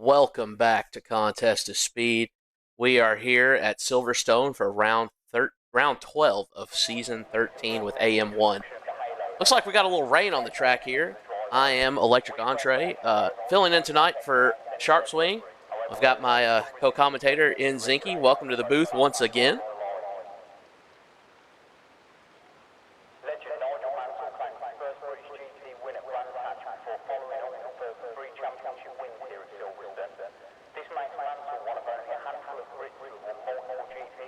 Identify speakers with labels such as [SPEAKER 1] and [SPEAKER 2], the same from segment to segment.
[SPEAKER 1] Welcome back to Contest of Speed. We are here at Silverstone for round 12 of season 13 with AM1. Looks like we got a little rain on the track here. I am Electric Entree, filling in tonight for Sharp Swing. I've got my co-commentator in Zinky. Welcome to the booth once again.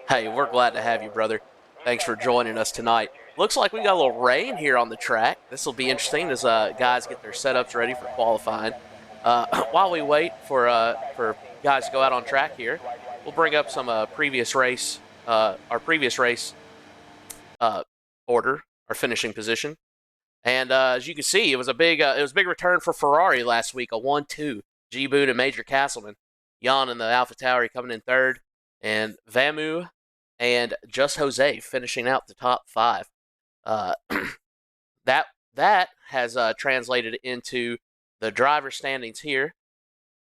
[SPEAKER 1] Hey, we're glad to have you, brother. Thanks for joining us tonight. Looks like we got a little rain here on the track. This will be interesting as guys get their setups ready for qualifying. While we wait for guys to go out on track here, we'll bring up some our previous race order, our finishing position. And as you can see, it was a big return for Ferrari last week, a 1-2. G-Boot and Major Castleman. Jan and the AlphaTauri coming in third, and Vamu and Just Jose finishing out the top 5. That has translated into the driver standings here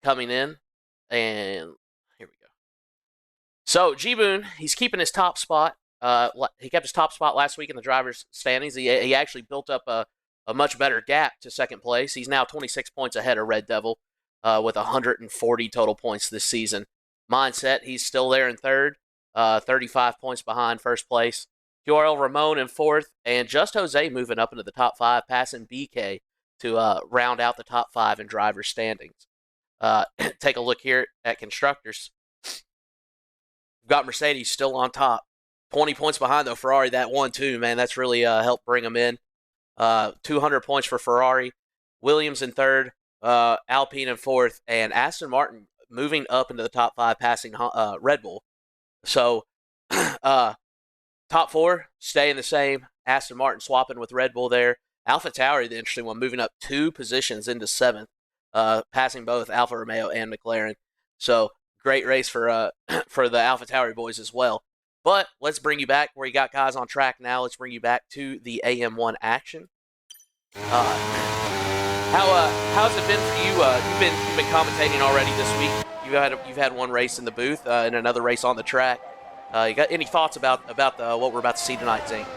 [SPEAKER 1] coming in, and here we go. So G-Boon, he's keeping his top spot. He kept his top spot last week in the driver's standings. He actually built up a much better gap to second place. He's now 26 points ahead of Red Devil with 140 total points this season. Mindset, he's still there in third, 35 points behind first place. QRL Ramon in fourth, and Just Jose moving up into the top 5, passing BK to round out the top 5 in driver standings. Take a look here at constructors. We've got Mercedes still on top. 20 points behind, though, Ferrari, that 1-2, man, that's really helped bring them in. 200 points for Ferrari. Williams in third, Alpine in fourth, and Aston Martin moving up into the top 5, passing Red Bull. So, top 4 staying the same. Aston Martin swapping with Red Bull there. AlphaTauri, the interesting one, moving up 2 positions into 7th, passing both Alfa Romeo and McLaren. So, great race for the AlphaTauri boys as well. But let's bring you back where you got guys on track now. Let's bring you back to the AM1 action. How's it been for you? You've been commentating already this week. You've had one race in the booth and another race on the track. You got any thoughts about what we're about to see tonight, Zane?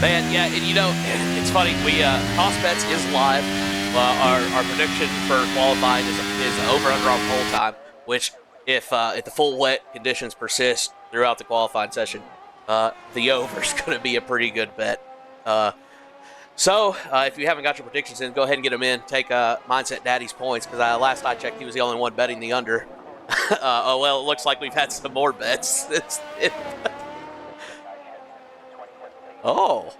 [SPEAKER 1] Man, yeah, and you know, it's funny. Toss Bets is live. Our prediction for qualifying is over under on pole time, which if the full wet conditions persist throughout the qualifying session, the over's going to be a pretty good bet. So, if you haven't got your predictions in, go ahead and get them in. Take Mindset Daddy's points, because last I checked, he was the only one betting the under. Oh, well, it looks like we've had some more bets. Oh.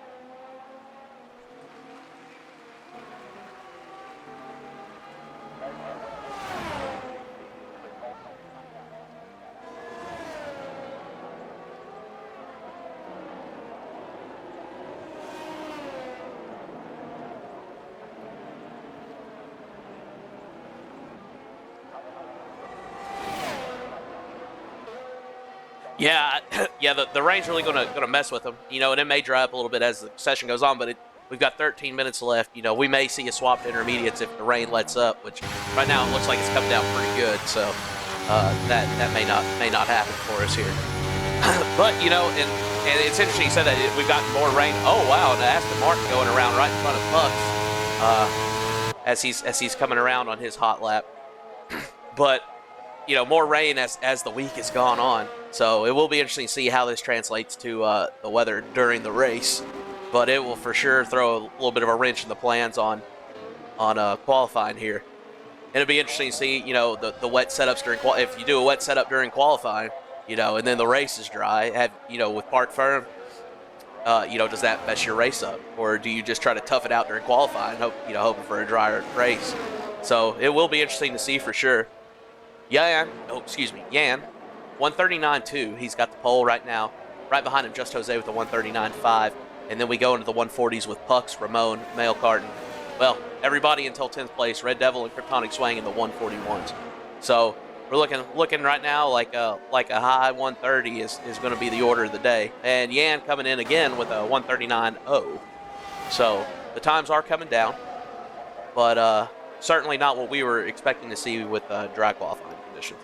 [SPEAKER 1] Yeah, yeah. The rain's really gonna mess with them, and it may dry up a little bit as the session goes on. But we've got 13 minutes left. We may see a swap to intermediates if the rain lets up, which right now it looks like it's coming down pretty good. So that may not happen for us here. But and it's interesting you said that we've gotten more rain. Oh wow, and Aston Martin going around right in front of Bucks as he's coming around on his hot lap. But more rain as the week has gone on. So it will be interesting to see how this translates to the weather during the race. But it will for sure throw a little bit of a wrench in the plans on qualifying here. And it'll be interesting to see, the wet setups during if you do a wet setup during qualifying, and then the race is dry. With park firm, does that mess your race up, or do you just try to tough it out during qualifying, hoping for a drier race? So it will be interesting to see for sure. Yan, 139.2. He's got the pole right now. Right behind him, Just Jose with the 139.5. And then we go into the 140s with Pucks, Ramon, Mail Carton. Well, everybody until 10th place. Red Devil and Kryptonic Swang in the 141s. So we're looking right now like a high 130 is going to be the order of the day. And Yan coming in again with a 139.0. So the times are coming down, but certainly not what we were expecting to see with dry qualifying conditions.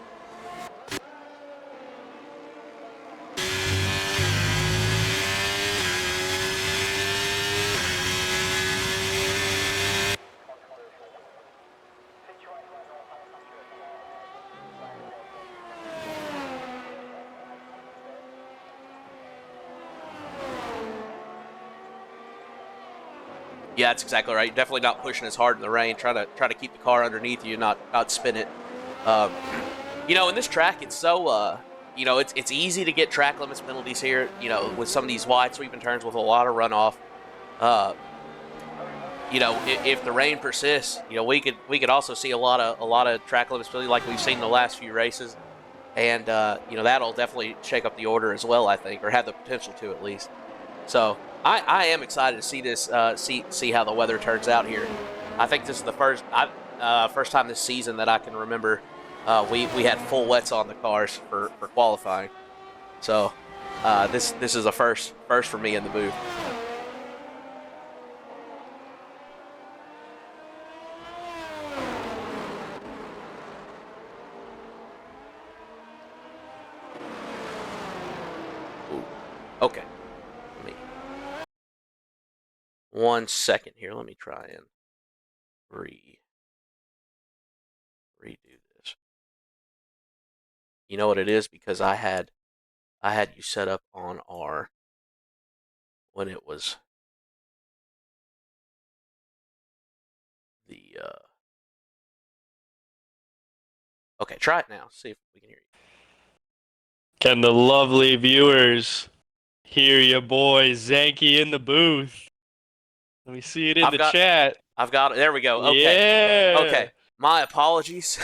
[SPEAKER 1] Yeah, that's exactly right. Definitely not pushing as hard in the rain. Try to keep the car underneath you, not spin it. In this track, it's so it's easy to get track limits penalties here. With some of these wide sweeping turns with a lot of runoff. If the rain persists, we could also see a lot of track limits penalties like we've seen in the last few races, and that'll definitely shake up the order as well, I think, or have the potential to at least. So I am excited to see this, see how the weather turns out here. I think this is the first time this season that I can remember we had full wets on the cars for qualifying. So this is a first for me in the booth. Ooh. Okay. 1 second here. Let me try and redo this. You know what it is? Because I had you set up on R when it was the okay, try it now. See if we can hear you.
[SPEAKER 2] Can the lovely viewers hear your boy Zanky in the booth? Let me see it in the chat.
[SPEAKER 1] I've got it. There we go. Okay.
[SPEAKER 2] Yeah.
[SPEAKER 1] Okay. My apologies.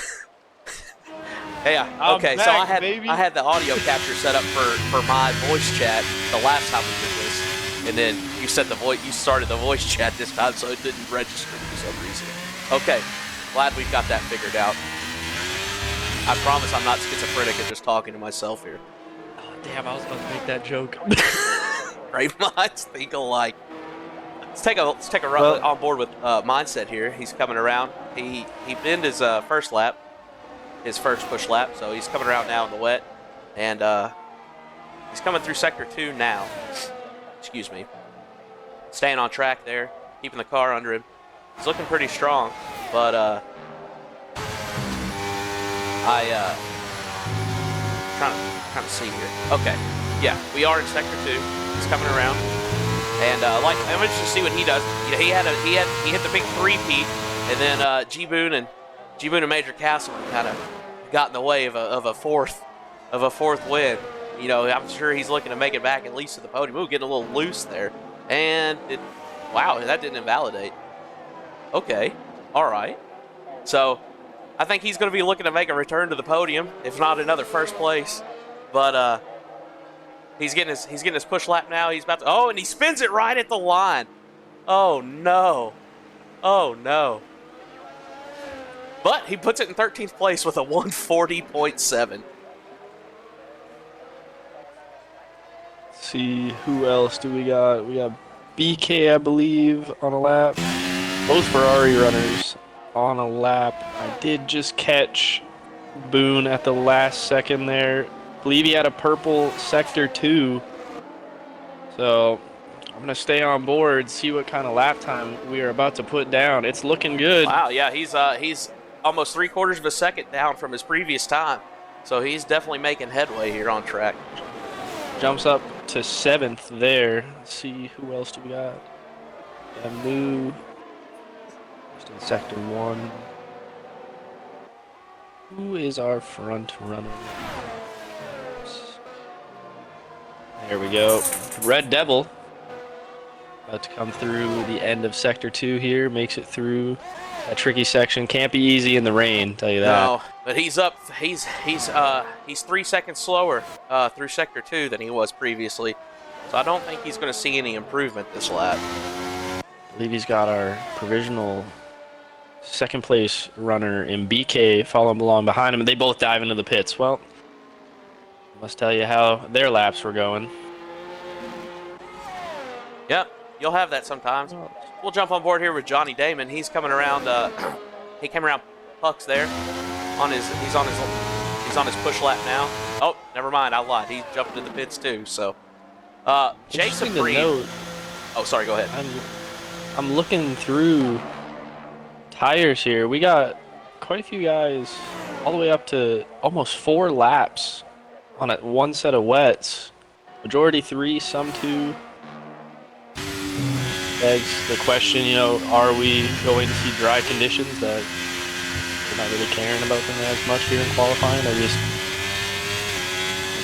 [SPEAKER 1] Yeah. Okay.
[SPEAKER 2] I'm back,
[SPEAKER 1] So
[SPEAKER 2] baby.
[SPEAKER 1] I had the audio capture set up for my voice chat the last time we did this, and then you started the voice chat this time, so it didn't register for some reason. Okay. Glad we've got that figured out. I promise I'm not schizophrenic and just talking to myself here.
[SPEAKER 2] Oh, damn, I was about to make that joke.
[SPEAKER 1] Great minds think alike. Let's take a run on board with Mindset here. He's coming around. He binned his first lap, his first push lap, so he's coming around now in the wet, and he's coming through sector 2 now. Excuse me. Staying on track there, keeping the car under him. He's looking pretty strong, but trying to see here. Okay. Yeah, we are in sector 2. He's coming around, and like I'm interested to see what he does. You know, he hit the big three-peat, and then G Boone and Major Castleman kind of got in the way of a fourth win. You know, I'm sure he's looking to make it back at least to the podium. Ooh, getting a little loose there, and wow, that didn't invalidate. Okay, all right. So I think he's going to be looking to make a return to the podium, if not another first place. But he's getting his push lap now. He's about to, oh, and he spins it right at the line. Oh no. Oh no. But he puts it in 13th place with a 140.7.
[SPEAKER 2] See, who else do we got? We got BK, I believe, on a lap. Both Ferrari runners on a lap. I did just catch Boone at the last second there. I believe he had a purple sector 2. So I'm going to stay on board, see what kind of lap time we are about to put down. It's looking good.
[SPEAKER 1] Wow, yeah, he's almost 3/4 of a second down from his previous time. So he's definitely making headway here on track.
[SPEAKER 2] Jumps up to 7th there. Let's see, who else do we got? Moo. Just in sector 1. Who is our front runner? There we go. Red Devil. About to come through the end of sector 2 here. Makes it through that tricky section. Can't be easy in the rain, tell you that.
[SPEAKER 1] No, but he's up. He's 3 seconds slower through sector 2 than he was previously. So I don't think he's going to see any improvement this lap.
[SPEAKER 2] I believe he's got our provisional second place runner in BK following along behind him. And they both dive into the pits. Well, must tell you how their laps were going.
[SPEAKER 1] Yep, you'll have that sometimes. We'll jump on board here with Johnny Damon. He's coming around. He came around Pucks there. He's on his push lap now. Oh, never mind. I lied. He jumped into the pits too. So, Jason Breed. Oh, sorry. Go ahead.
[SPEAKER 2] I'm looking through tires here. We got quite a few guys all the way up to almost 4 laps on one set of wets. Majority 3, some 2. Begs the question, you know, are we going to see dry conditions that we're not really caring about them as much here in qualifying? They're just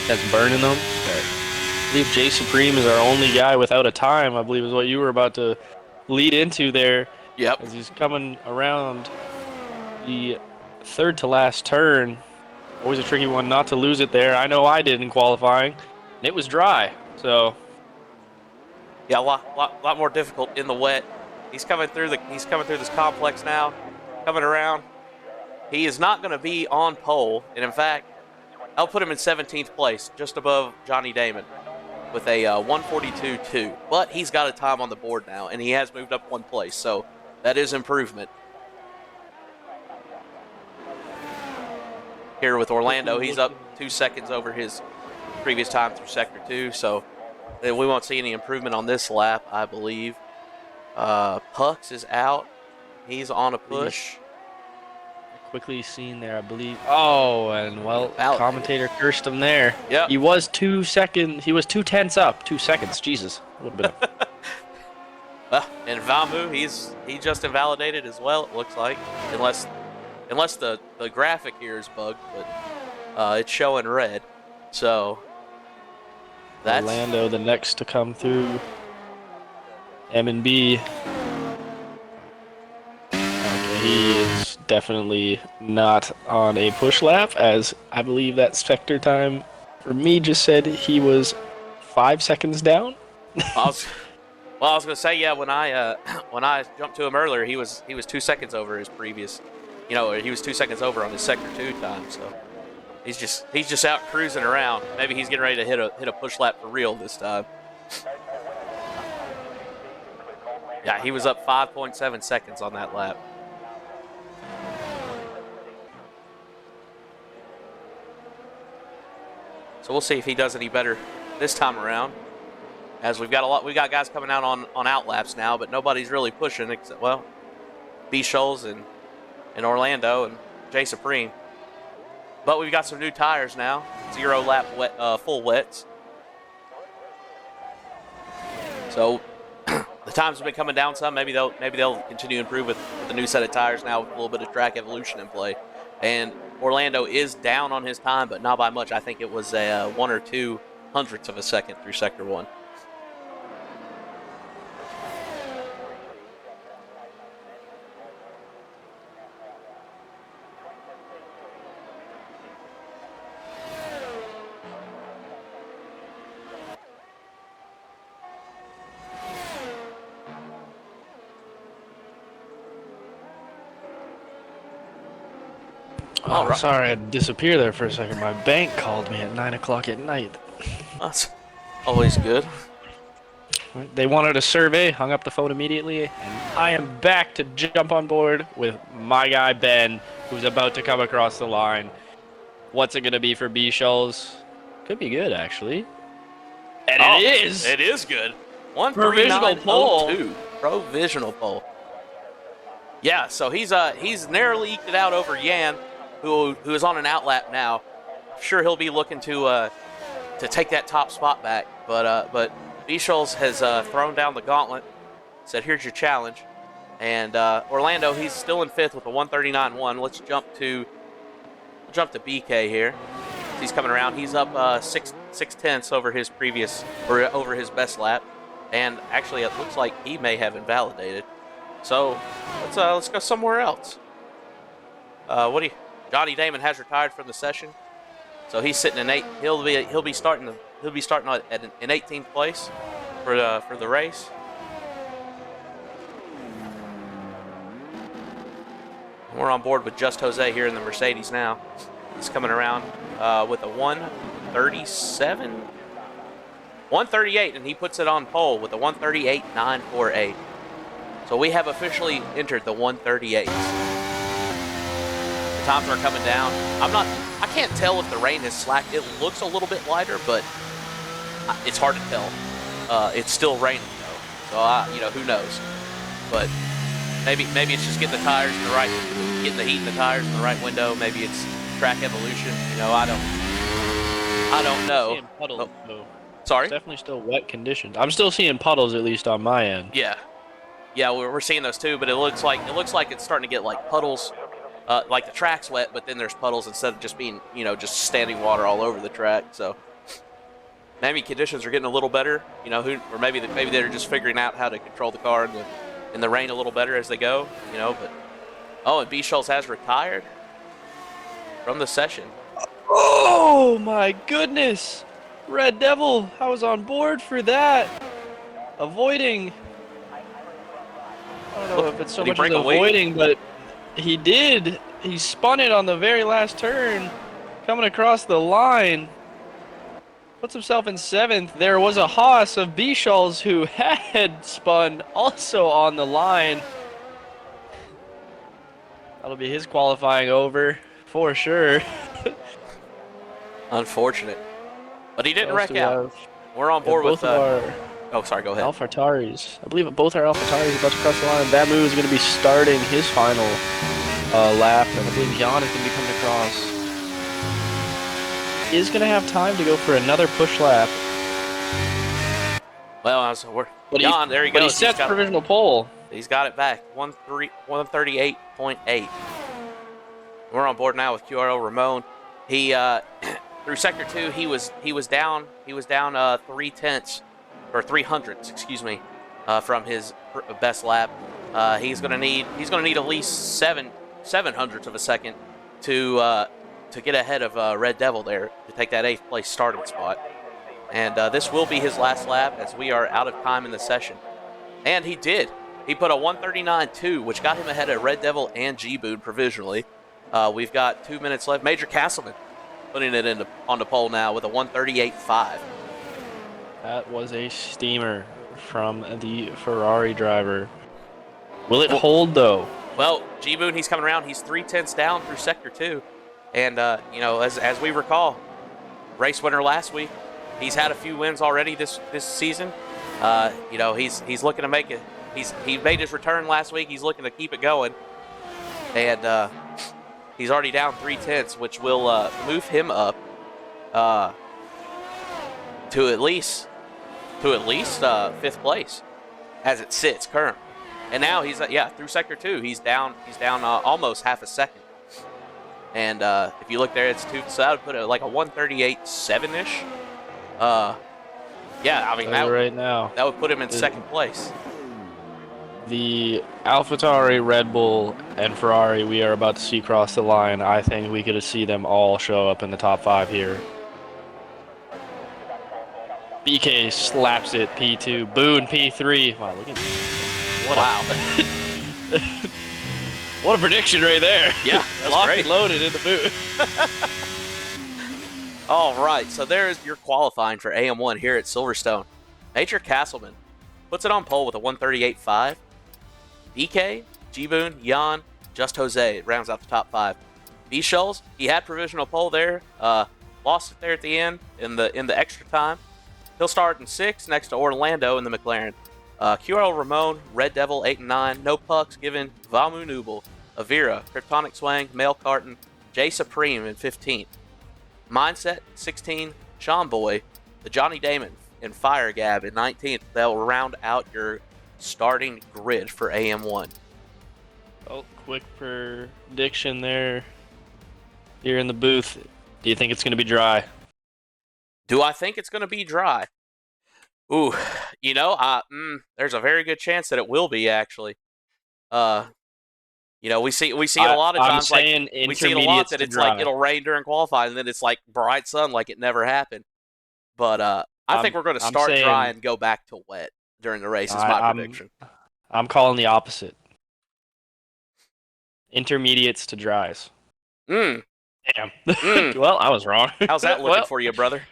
[SPEAKER 2] that's burning them. I believe Jay Supreme is our only guy without a time, I believe is what you were about to lead into there.
[SPEAKER 1] Yep.
[SPEAKER 2] As he's coming around the third to last turn. Always a tricky one not to lose it there. I know I did in qualifying. And it was dry, so.
[SPEAKER 1] Yeah, a lot more difficult in the wet. He's coming through this complex now, coming around. He is not going to be on pole, and in fact, I'll put him in 17th place, just above Johnny Damon, with a 142.2. But he's got a time on the board now, and he has moved up 1 place, so that is improvement. Here with Orlando, he's up 2 seconds over his previous time through sector 2, so we won't see any improvement on this lap, I believe. Pucks is out. He's on a push.
[SPEAKER 2] Quickly seen there, I believe. Oh, and well, commentator cursed him there.
[SPEAKER 1] Yep.
[SPEAKER 2] He was 2 seconds. He was 2/10 up. 2 seconds. Jesus, would have been.
[SPEAKER 1] Well, and Vamu, he just invalidated as well. It looks like, unless the graphic here is bugged, but it's showing red. So that's
[SPEAKER 2] Orlando, the next to come through. M&B. He is definitely not on a push lap, as I believe that sector time for me just said he was 5 seconds down.
[SPEAKER 1] I was going to say, yeah. When I jumped to him earlier, he was 2 seconds over his previous. He was 2 seconds over on his sector 2 time. So he's just out cruising around. Maybe he's getting ready to hit a push lap for real this time. Yeah, he was up 5.7 seconds on that lap. So we'll see if he does any better this time around. As we got guys coming out on out laps now, but nobody's really pushing except B. Scholes and Orlando and Jay Supreme. But we've got some new tires now, 0 lap wet, full wets. So the times have been coming down some. Maybe they'll continue to improve with a new set of tires now with a little bit of track evolution in play. And Orlando is down on his time, but not by much. I think it was a 1 or 2 hundredths of a second through sector 1.
[SPEAKER 2] Oh, right. Sorry, I had to disappear there for a second. My bank called me at 9 o'clock at night.
[SPEAKER 1] That's always good.
[SPEAKER 2] They wanted a survey, hung up the phone immediately, and I am back to jump on board with my guy Ben, who's about to come across the line. What's it going to be for B-Shells? Could be good, actually. And it is!
[SPEAKER 1] It is good.
[SPEAKER 2] Provisional pole.
[SPEAKER 1] 139.02. Provisional pole. Yeah, so he's narrowly eked it out over Yan, who is on an outlap now. I'm sure he'll be looking to take that top spot back, but B-Shells has thrown down the gauntlet, said, "Here's your challenge." And Orlando, he's still in 5th with a 139.1. Let's jump to BK here. He's coming around. He's up 6 tenths over his over his best lap, and actually it looks like he may have invalidated. So let's go somewhere else. Johnny Damon has retired from the session, so he's sitting in 8th. He'll be starting in 18th place for the race. We're on board with Just Jose here in the Mercedes now. He's coming around with a 138, and he puts it on pole with a 138.948. So we have officially entered the 138s. The times are coming down. I can't tell if the rain has slacked. It looks a little bit lighter, but it's hard to tell. It's still raining though, so who knows? But maybe it's just getting the heat in the tires in the right window. Maybe it's track evolution. I don't know.
[SPEAKER 2] Seeing puddles,
[SPEAKER 1] sorry.
[SPEAKER 2] It's definitely still wet conditions. I'm still seeing puddles, at least on my end.
[SPEAKER 1] Yeah, we're seeing those too, but it looks like it's starting to get like puddles, like the track's wet, but then there's puddles instead of just being, just standing water all over the track. So maybe conditions are getting a little better, or maybe they're just figuring out how to control the car in the rain a little better as they go, But and B-Shells has retired from the session.
[SPEAKER 2] Oh my goodness! Red Devil, I was on board for that. Avoiding. I don't know if it's so much as avoiding, but he did. He spun it on the very last turn, coming across the line. Puts himself in 7th. There was a Haas of B-Shells who had spun also on the line. That'll be his qualifying over for sure.
[SPEAKER 1] Unfortunate. But he didn't wreck out. We're on board with oh, sorry, go ahead.
[SPEAKER 2] AlphaTauris. I believe both our AlphaTauris about to cross the line. Bamu is going to be starting his final lap, and I believe Jan is going to be coming across. He is going to have time to go for another push lap.
[SPEAKER 1] Well, Jan, there he goes.
[SPEAKER 2] But he sets provisional pole.
[SPEAKER 1] He's got it back. 138.8. We're on board now with QRL Ramon. He through sector 2, he was down 3 tenths. Or 300ths, excuse me, from his best lap. He's gonna need at least 700ths of a second to get ahead of Red Devil there to take that 8th place starting spot. And this will be his last lap as we are out of time in the session. And he did. He put a 139.2, which got him ahead of Red Devil and G-Boon provisionally. We've got 2 minutes left. Major Castleman putting it on the pole now with a 138.5.
[SPEAKER 2] That was a steamer from the Ferrari driver. Will it hold, though?
[SPEAKER 1] Well, G-Boon, he's coming around. He's 3 tenths down through Sector 2. And, as we recall, race winner last week, he's had a few wins already this season. He's looking to make it. He made his return last week. He's looking to keep it going. And he's already down 3 tenths, which will move him up to at least to at least 5th place as it sits currently. And now he's through sector 2, he's down almost half a second. And if you look there, it's 2. So that would put it like a 138.7-ish. Yeah, I mean
[SPEAKER 2] right now,
[SPEAKER 1] that would put him in second place.
[SPEAKER 2] The AlphaTauri, Red Bull, and Ferrari we are about to see cross the line. I think we could see them all show up in the top 5 here. BK slaps it, P2. Boone, P3. Wow, look at what a prediction right there.
[SPEAKER 1] Yeah,
[SPEAKER 2] locked
[SPEAKER 1] great.
[SPEAKER 2] And loaded in the booth.
[SPEAKER 1] All right, so there's your qualifying for AM1 here at Silverstone. Major Castleman puts it on pole with a 138.5. BK, G-Boone, Jan, Just Jose rounds out the top 5. B-Shulls, he had provisional pole there, lost it there at the end in the extra time. He'll start in 6th next to Orlando in the McLaren. QRL Ramon, Red Devil 8 and 9, no pucks given, Vamu Nubel, Avira, Kryptonic Swang, Mail Carton, J Supreme in 15th. Mindset 16, Sean Boy, the Johnny Damon, and Fire Gab in 19th. They'll round out your starting grid for AM1.
[SPEAKER 2] Oh, quick prediction there. Here in the booth. Do you think it's going to be dry?
[SPEAKER 1] Do I think it's going to be dry? Ooh, there's a very good chance that it will be, actually. We see it a lot of times. Like we see it a lot that it's like it'll rain during qualifying, and then it's like bright sun, like it never happened. But I think we're going to start dry and go back to wet during the race. Is my prediction.
[SPEAKER 2] I'm calling the opposite. Intermediates to dries. Damn. Well, I was wrong.
[SPEAKER 1] How's that looking for you, brother?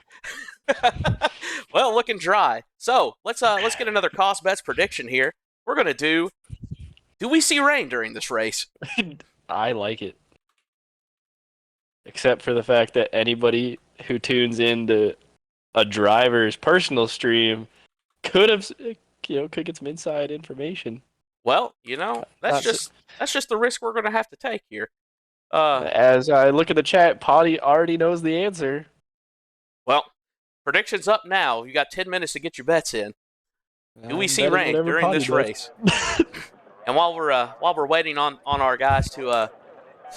[SPEAKER 1] Well, looking dry. So let's get another cost bets prediction here. We're gonna do we see rain during this race?
[SPEAKER 2] I like it. Except for the fact that anybody who tunes into a driver's personal stream could get some inside information.
[SPEAKER 1] Well, that's just the risk we're gonna have to take here.
[SPEAKER 2] As I look at the chat, Potty already knows the answer.
[SPEAKER 1] Well, predictions up now. You got 10 minutes to get your bets in. Do we see rain during this race? And while we're waiting on our guys to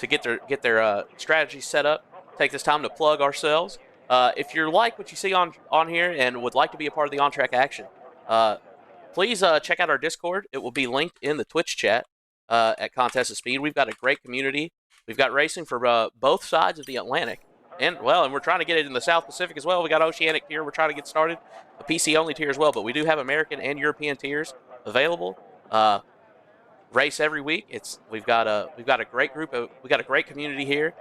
[SPEAKER 1] get their strategy set up, take this time to plug ourselves. If you like what you see on here and would like to be a part of the on-track action, please check out our Discord. It will be linked in the Twitch chat at Contest of Speed. We've got a great community. We've got racing for both sides of the Atlantic. And we're trying to get it in the South Pacific as well. We got Oceanic tier. We're trying to get started. A PC-only tier as well. But we do have American and European tiers available. Race every week. We've got a great group. We got a great community here.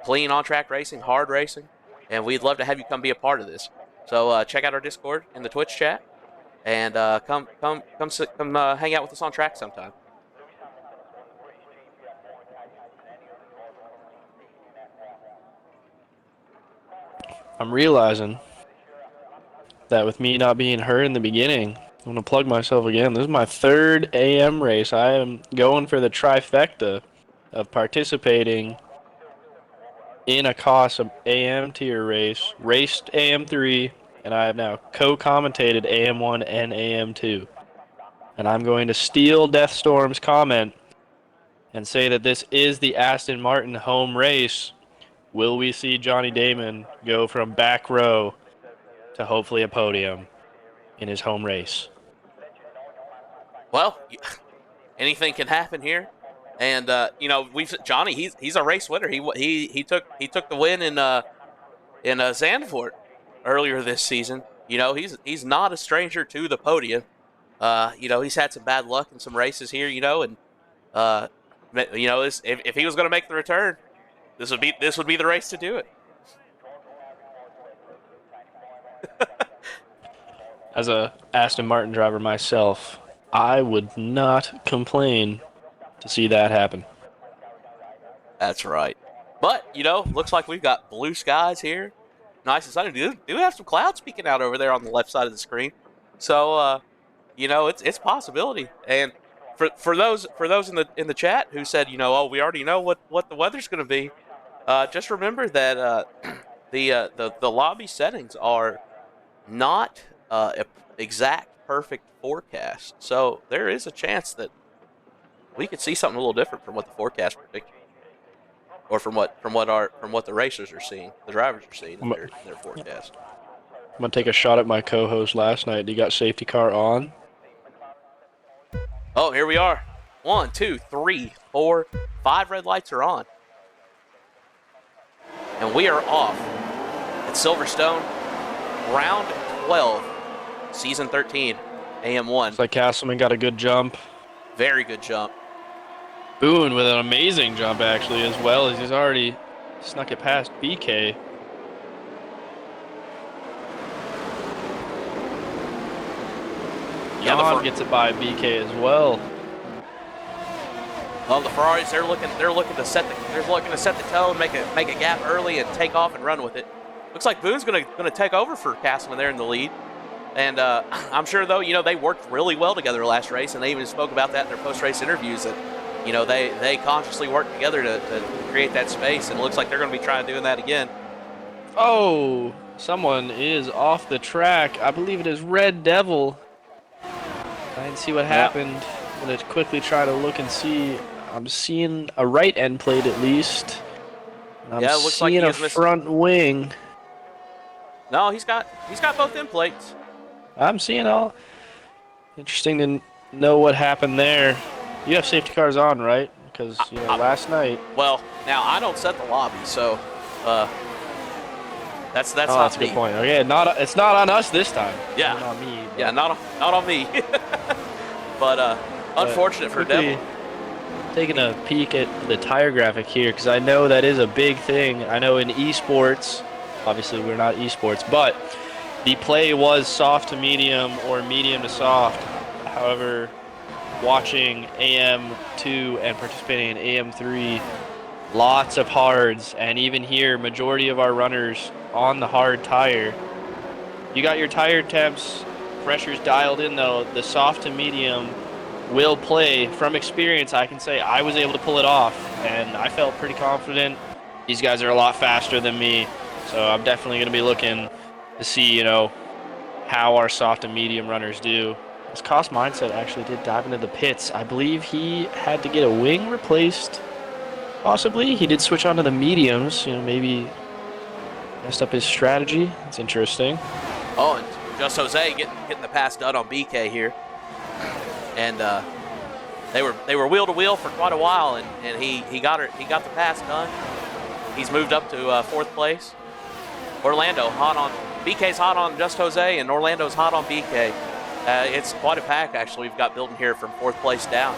[SPEAKER 1] Clean on-track racing, hard racing. And we'd love to have you come be a part of this. So check out our Discord in the Twitch chat. And come hang out with us on track sometime.
[SPEAKER 2] I'm realizing that with me not being heard in the beginning, I'm going to plug myself again. This is my 3rd AM race. I am going for the trifecta of participating in a COS AM tier race, raced AM3, and I have now co-commentated AM1 and AM2. And I'm going to steal Deathstorm's comment and say that this is the Aston Martin home race. Will we see Johnny Damon go from back row to hopefully a podium in his home race?
[SPEAKER 1] Well, anything can happen here, and Johnny. He's a race winner. He took the win in Zandvoort earlier this season. He's not a stranger to the podium. He's had some bad luck in some races here. And if he was going to make the return, this would be the race to do it.
[SPEAKER 2] As a Aston Martin driver myself, I would not complain to see that happen.
[SPEAKER 1] That's right. But, looks like we've got blue skies here. Nice and sunny. Do have some clouds peeking out over there on the left side of the screen. So, it's a possibility. And for those in the chat who said, we already know what the weather's going to be, just remember that the lobby settings are not exact perfect forecast. So there is a chance that we could see something a little different from what the forecast predicted, or from what the racers are seeing, the drivers are seeing in
[SPEAKER 2] I'm,
[SPEAKER 1] their forecast.
[SPEAKER 2] I'm gonna take a shot at my co-host last night. He got safety car on.
[SPEAKER 1] Oh, here we are. 1, 2, 3, 4, 5 red lights are on, and we are off at Silverstone, round 12, season 13, AM1.
[SPEAKER 2] Looks like Castleman got a good jump.
[SPEAKER 1] Very good jump.
[SPEAKER 2] Boone with an amazing jump actually, as well as he's already snuck it past BK. Jan gets it by BK as well.
[SPEAKER 1] Well, the Ferraris they're looking to set the tone, make a gap early, and take off and run with it. Looks like Boone's gonna take over for Castleman there in the lead, and I'm sure though they worked really well together last race, and they even spoke about that in their post-race interviews that they consciously worked together to create that space, and it looks like they're going to be trying doing that again.
[SPEAKER 2] Oh, someone is off the track. I believe it is Red Devil. I didn't see what happened. I'm going to quickly try to look and see. I'm seeing a right end plate at least. I'm
[SPEAKER 1] it looks like
[SPEAKER 2] seeing a front wing.
[SPEAKER 1] No, he's got both end plates.
[SPEAKER 2] I'm seeing all. Interesting to know what happened there. You have safety cars on, right? Because last night.
[SPEAKER 1] Well, now I don't set the lobby, so that's not
[SPEAKER 2] that's a
[SPEAKER 1] me.
[SPEAKER 2] good point. Okay, it's not on us this time.
[SPEAKER 1] Yeah,
[SPEAKER 2] not on me. But.
[SPEAKER 1] Yeah, not on me. But unfortunate for Devil.
[SPEAKER 2] Taking a peek at the tire graphic here, because I know that is a big thing. I know in esports, obviously we're not esports, but the play was soft to medium or medium to soft. However, watching AM2 and participating in AM3, lots of hards, and even here, majority of our runners on the hard tire. You got your tire temps, pressures dialed in though. The soft to medium will play. From experience, I can say I was able to pull it off, and I felt pretty confident. These guys are a lot faster than me, so I'm definitely going to be looking to see, how our soft and medium runners do. This Cost Mindset actually did dive into the pits. I believe he had to get a wing replaced, possibly. He did switch onto the mediums, maybe messed up his strategy. It's interesting.
[SPEAKER 1] Oh, and Just Jose getting the pass done on BK here. And they were wheel to wheel for quite a while, and he got the pass done. He's moved up to fourth place. Orlando BK's hot on Just Jose, and Orlando's hot on BK. It's quite a pack actually we've got building here from fourth place down.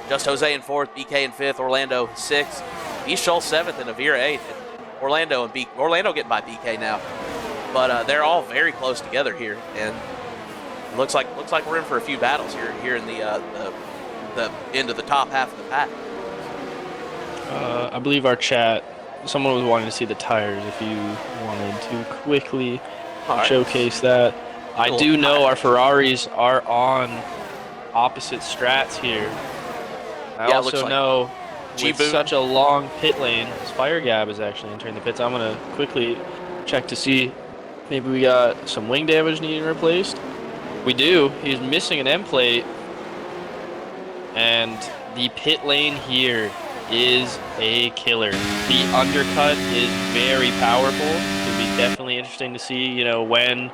[SPEAKER 1] Just Jose in fourth, BK in fifth, Orlando sixth, East seventh, and Avira eighth. And Orlando getting by BK now, but they're all very close together here, and looks like we're in for a few battles here in the end of the top half of the pack.
[SPEAKER 2] I believe our chat, someone was wanting to see the tires. If you wanted to quickly showcase that, I do know our Ferraris are on opposite strats here. I also know with such a long pit lane, Spire Gab is actually entering the pits. I'm gonna quickly check to see maybe we got some wing damage needing replaced. We do. He's missing an end plate. And the pit lane here is a killer. The undercut is very powerful. It'll be definitely interesting to see, when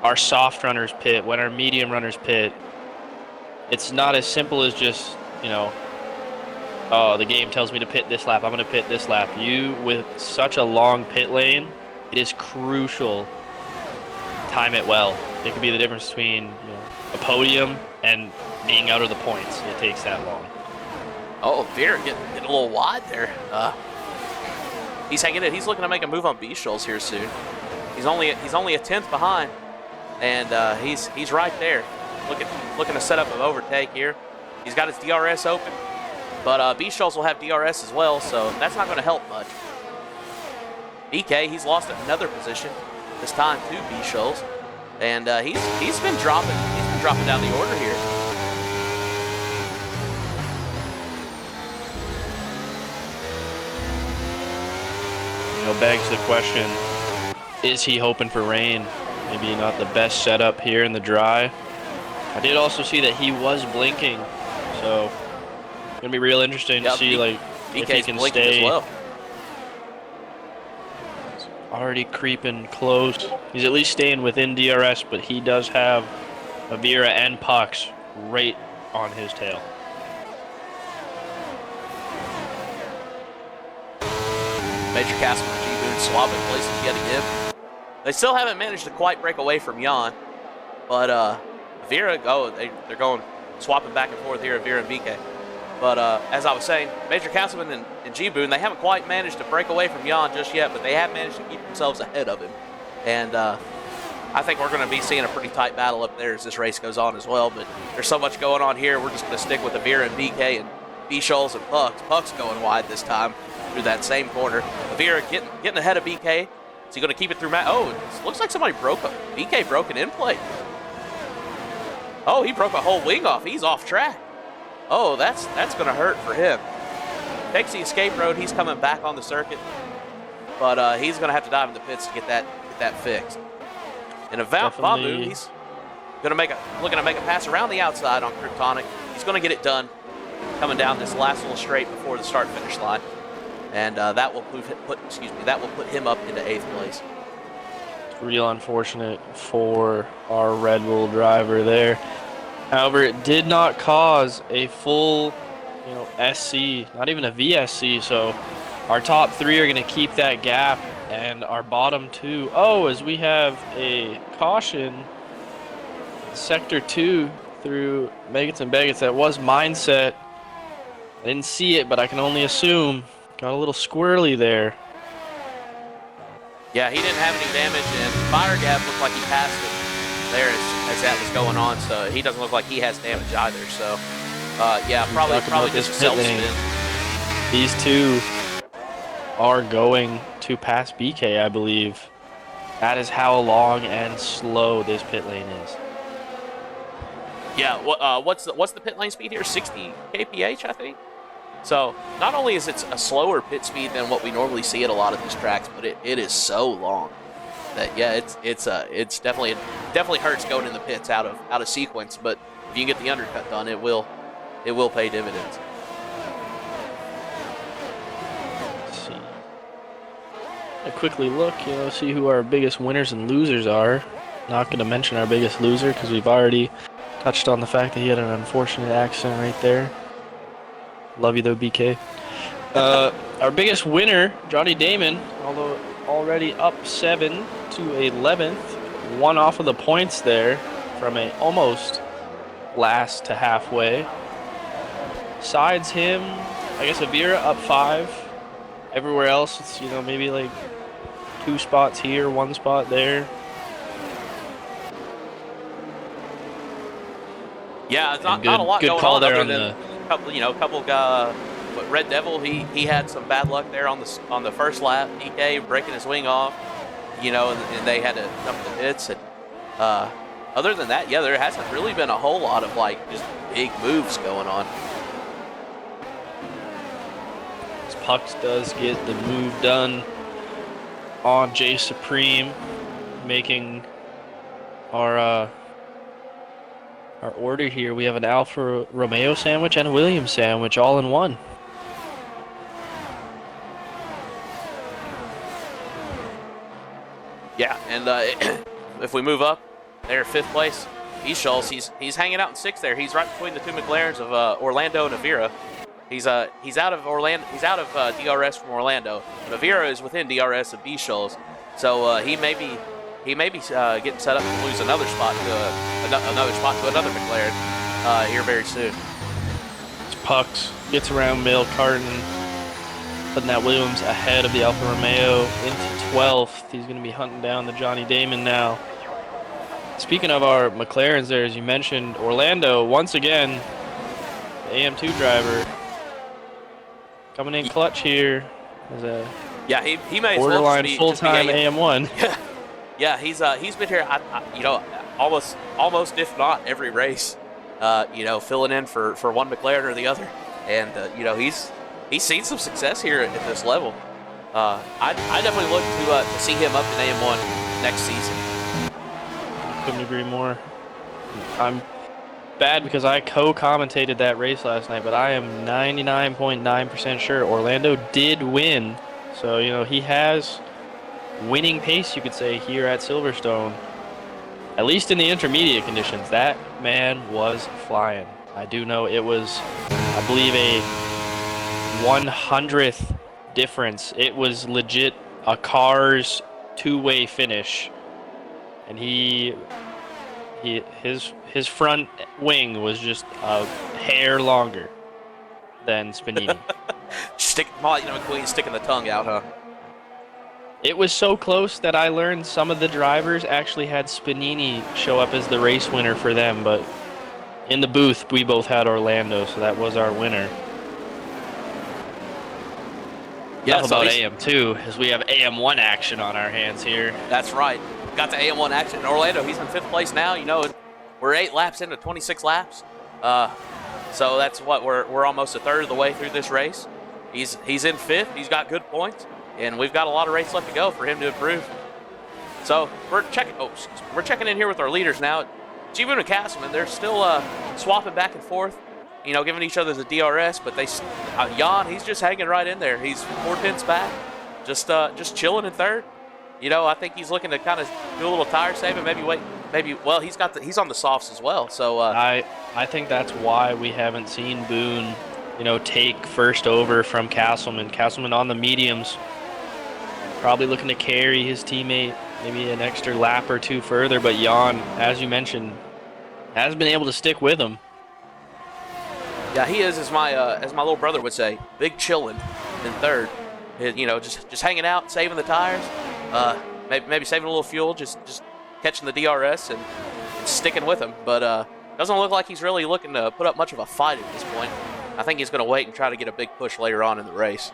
[SPEAKER 2] our soft runners pit, when our medium runners pit. It's not as simple as just, oh, the game tells me to pit this lap, I'm going to pit this lap. With such a long pit lane, it is crucial. Time it well. It could be the difference between a podium and being out of the points. It takes that long.
[SPEAKER 1] Oh, Veer getting a little wide there. He's hanging it. He's looking to make a move on B-Shoals here soon. He's only a tenth behind, and he's right there, looking to set up an overtake here. He's got his DRS open, but B-Shoals will have DRS as well, so that's not going to help much. BK, he's lost another position, this time to B-Shoals, and he's been dropping down the order here.
[SPEAKER 2] Begs the question, is he hoping for rain? Maybe not the best setup here in the dry. I did also see that he was blinking, so it's gonna be real interesting to see like if he
[SPEAKER 1] BK's
[SPEAKER 2] can
[SPEAKER 1] blinking as
[SPEAKER 2] stay.
[SPEAKER 1] well.
[SPEAKER 2] Already creeping close. He's at least staying within DRS, but he does have Avira and Pucks right on his tail.
[SPEAKER 1] Major Castle and G-Boon swapping places yet again. They still haven't managed to quite break away from Jan, but Avira, they're going swapping back and forth here, Avira and BK. But as I was saying, Major Castleman and G-Boon, they haven't quite managed to break away from Jan just yet, but they have managed to keep themselves ahead of him. And I think we're going to be seeing a pretty tight battle up there as this race goes on as well. But there's so much going on here, we're just going to stick with Avira and BK and B-Shoals and Pucks. Pucks going wide this time through that same corner. Avira getting ahead of BK. Is he going to keep it through Matt? Oh, it looks like somebody BK broke an in plate. Oh, he broke a whole wing off. He's off track. Oh, that's going to hurt for him. Takes the escape road. He's coming back on the circuit, but he's going to have to dive in the pits to get that fixed. And Vamu, he's looking to make a pass around the outside on Kryptonic. He's going to get it done, coming down this last little straight before the start finish line, and that will put him up into 8th place.
[SPEAKER 2] Real unfortunate for our Red Bull driver there. However, it did not cause a full, SC, not even a VSC. So our top 3 are going to keep that gap, and our bottom 2. Oh, as we have a caution, Sector 2 through Megates and Begates. That was Mindset. I didn't see it, but I can only assume. Got a little squirrely there.
[SPEAKER 1] Yeah, he didn't have any damage, and Fire Gap looked like he passed it there as that was going on, so he doesn't look like he has damage either. So, yeah, probably just a self-spin.
[SPEAKER 2] These two are going to pass BK, I believe. That is how long and slow this pit lane is.
[SPEAKER 1] Yeah, what's the pit lane speed here? 60 kph, I think. So not only is it a slower pit speed than what we normally see at a lot of these tracks, but it is so long that it's definitely hurts going in the pits out of sequence. But if you can get the undercut done, it will pay dividends.
[SPEAKER 2] Let's see. I quickly look, see who our biggest winners and losers are. Not going to mention our biggest loser because we've already touched on the fact that he had an unfortunate accident right there. Love you though, BK. Our biggest winner, Johnny Damon, although already up 7 to 11th, one off of the points there from a almost last to halfway. Besides him, I guess Avira up 5. Everywhere else, it's maybe like 2 spots here, 1 spot there.
[SPEAKER 1] Yeah, it's not a lot
[SPEAKER 2] good
[SPEAKER 1] going
[SPEAKER 2] call
[SPEAKER 1] on
[SPEAKER 2] there
[SPEAKER 1] other
[SPEAKER 2] on
[SPEAKER 1] than but Red Devil, he had some bad luck there on the first lap. DK breaking his wing off, and they had to dump the pits. And other than that, yeah, there hasn't really been a whole lot of just big moves going on.
[SPEAKER 2] Pucks does get the move done on J Supreme, making our order here. We have an Alfa Romeo sandwich and a Williams sandwich all in one.
[SPEAKER 1] Yeah, and if we move up, they're 5th place. B-Shoals, he's hanging out in 6th there. He's right between the 2 McLarens of Orlando and Avira. He's out of Orlando. He's out of DRS from Orlando. But Avira is within DRS of B-Shoals, so he may be getting set up to lose another spot to another McLaren here very soon.
[SPEAKER 2] It's Pucks gets around Male Carton, putting that Williams ahead of the Alfa Romeo into 12th. He's going to be hunting down the Johnny Damon now. Speaking of our McLarens there, as you mentioned, Orlando, once again, the AM2 driver coming in clutch here as a
[SPEAKER 1] he may
[SPEAKER 2] borderline full-time AM1.
[SPEAKER 1] Yeah, he's been here, almost if not every race, filling in for one McLaren or the other, and he's seen some success here at this level. I definitely look to see him up in AM1 next season.
[SPEAKER 2] couldn't agree more. I'm bad because I co-commentated that race last night, but I am 99.9% sure Orlando did win. So, you know, he has winning pace, you could say, here at Silverstone. At least in the intermediate conditions, that man was flying. I do know it was, I believe, a 100th difference. It was legit a car's two-way finish, and his front wing was just a hair longer than Spanini.
[SPEAKER 1] Queen sticking the tongue out, huh?
[SPEAKER 2] It was so close that I learned some of the drivers actually had Spanini show up as the race winner for them, but in the booth we both had Orlando, so that was our winner.
[SPEAKER 1] Yeah,
[SPEAKER 2] Enough about AM2, as we have AM1 action on our hands here.
[SPEAKER 1] That's right. Got the AM1 action in Orlando. He's in 5th place now. You know, we're 8 laps into 26 laps. So that's what we're almost a third of the way through this race. He's in 5th. He's got good points, and we've got a lot of race left to go for him to improve. So we're checking in here with our leaders now. G-Boone and Castleman, they're still swapping back and forth, you know, giving each other the DRS, but Jan, he's just hanging right in there. He's 4/10 back, just chilling in 3rd. You know, I think he's looking to kind of do a little tire saving, well, he's on the softs as well. So
[SPEAKER 2] I think that's why we haven't seen Boone, you know, take first over from Castleman. Castleman on the mediums, probably looking to carry his teammate maybe an extra lap or two further, but Jan, as you mentioned, has been able to stick with him.
[SPEAKER 1] Yeah, he is, as my little brother would say, big chillin' in 3rd. You know, just hanging out, saving the tires, maybe saving a little fuel, just catching the DRS and sticking with him. But doesn't look like he's really looking to put up much of a fight at this point. I think he's going to wait and try to get a big push later on in the race.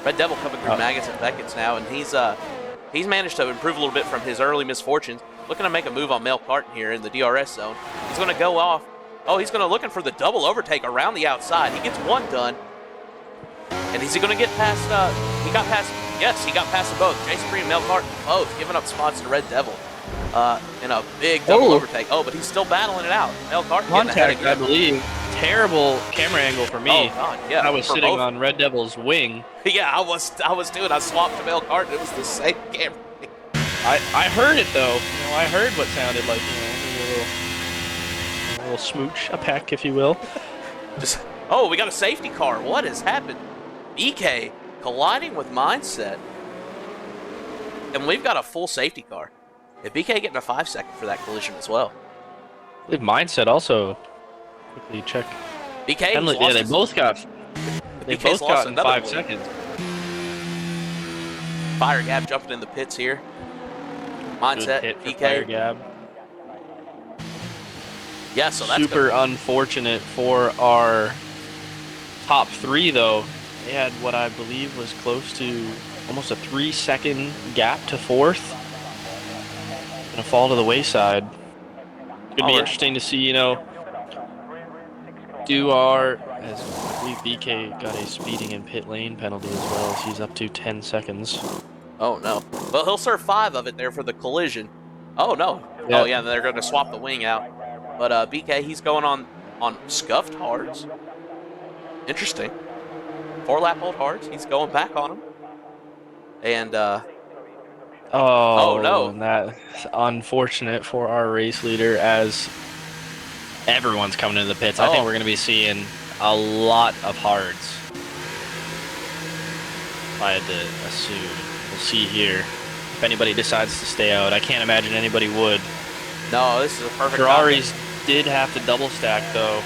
[SPEAKER 1] Red Devil coming through Maggotts and Beckett's now, and he's managed to improve a little bit from his early misfortunes. Looking to make a move on Mel Carton here in the DRS zone. He's going to go off. Oh, he's going to looking for the double overtake around the outside. He gets one done. And is he going to get past, he got past them both. Jason Bree and Mel Carton both giving up spots to Red Devil in a big double overtake. Oh, but he's still battling it out. Mel Carton getting ahead again.
[SPEAKER 2] I believe. Terrible camera angle for me.
[SPEAKER 1] Oh, God, yeah.
[SPEAKER 2] I was sitting on Red Devil's wing.
[SPEAKER 1] Yeah, I was doing. I swapped to Mel Carton. It was the same camera.
[SPEAKER 2] I heard it though. You know, I heard what sounded like, you know, a little smooch, a peck, if you will.
[SPEAKER 1] We got a safety car. What has happened? BK colliding with Mindset, and we've got a full safety car. And BK getting a 5-second for that collision as well.
[SPEAKER 2] I believe Mindset also. Quickly check.
[SPEAKER 1] BK.
[SPEAKER 2] Yeah, they both got. They both got in 5 seconds.
[SPEAKER 1] Fire Gab jumping in the pits here. Mindset,
[SPEAKER 2] hit for
[SPEAKER 1] BK.
[SPEAKER 2] Fire Gab.
[SPEAKER 1] Yeah, so that's
[SPEAKER 2] super unfortunate for our top 3, though. They had what I believe was close to almost a 3-second gap to 4th. Gonna fall to the wayside. It's gonna be interesting to see, you know, as I believe BK got a speeding in pit lane penalty as well, as he's up to 10 seconds.
[SPEAKER 1] Oh, no. Well, he'll serve 5 of it there for the collision. Oh, no. Yep. Oh, yeah, they're going to swap the wing out. But BK, he's going on scuffed hards. Interesting. 4-lap-old hards. He's going back on them. And, oh, no.
[SPEAKER 2] That's unfortunate for our race leader, as everyone's coming into the pits. I think we're going to be seeing a lot of hards. If I had to assume. We'll see here if anybody decides to stay out. I can't imagine anybody would.
[SPEAKER 1] No, this is a perfect
[SPEAKER 2] Ferraris did have to double stack, though.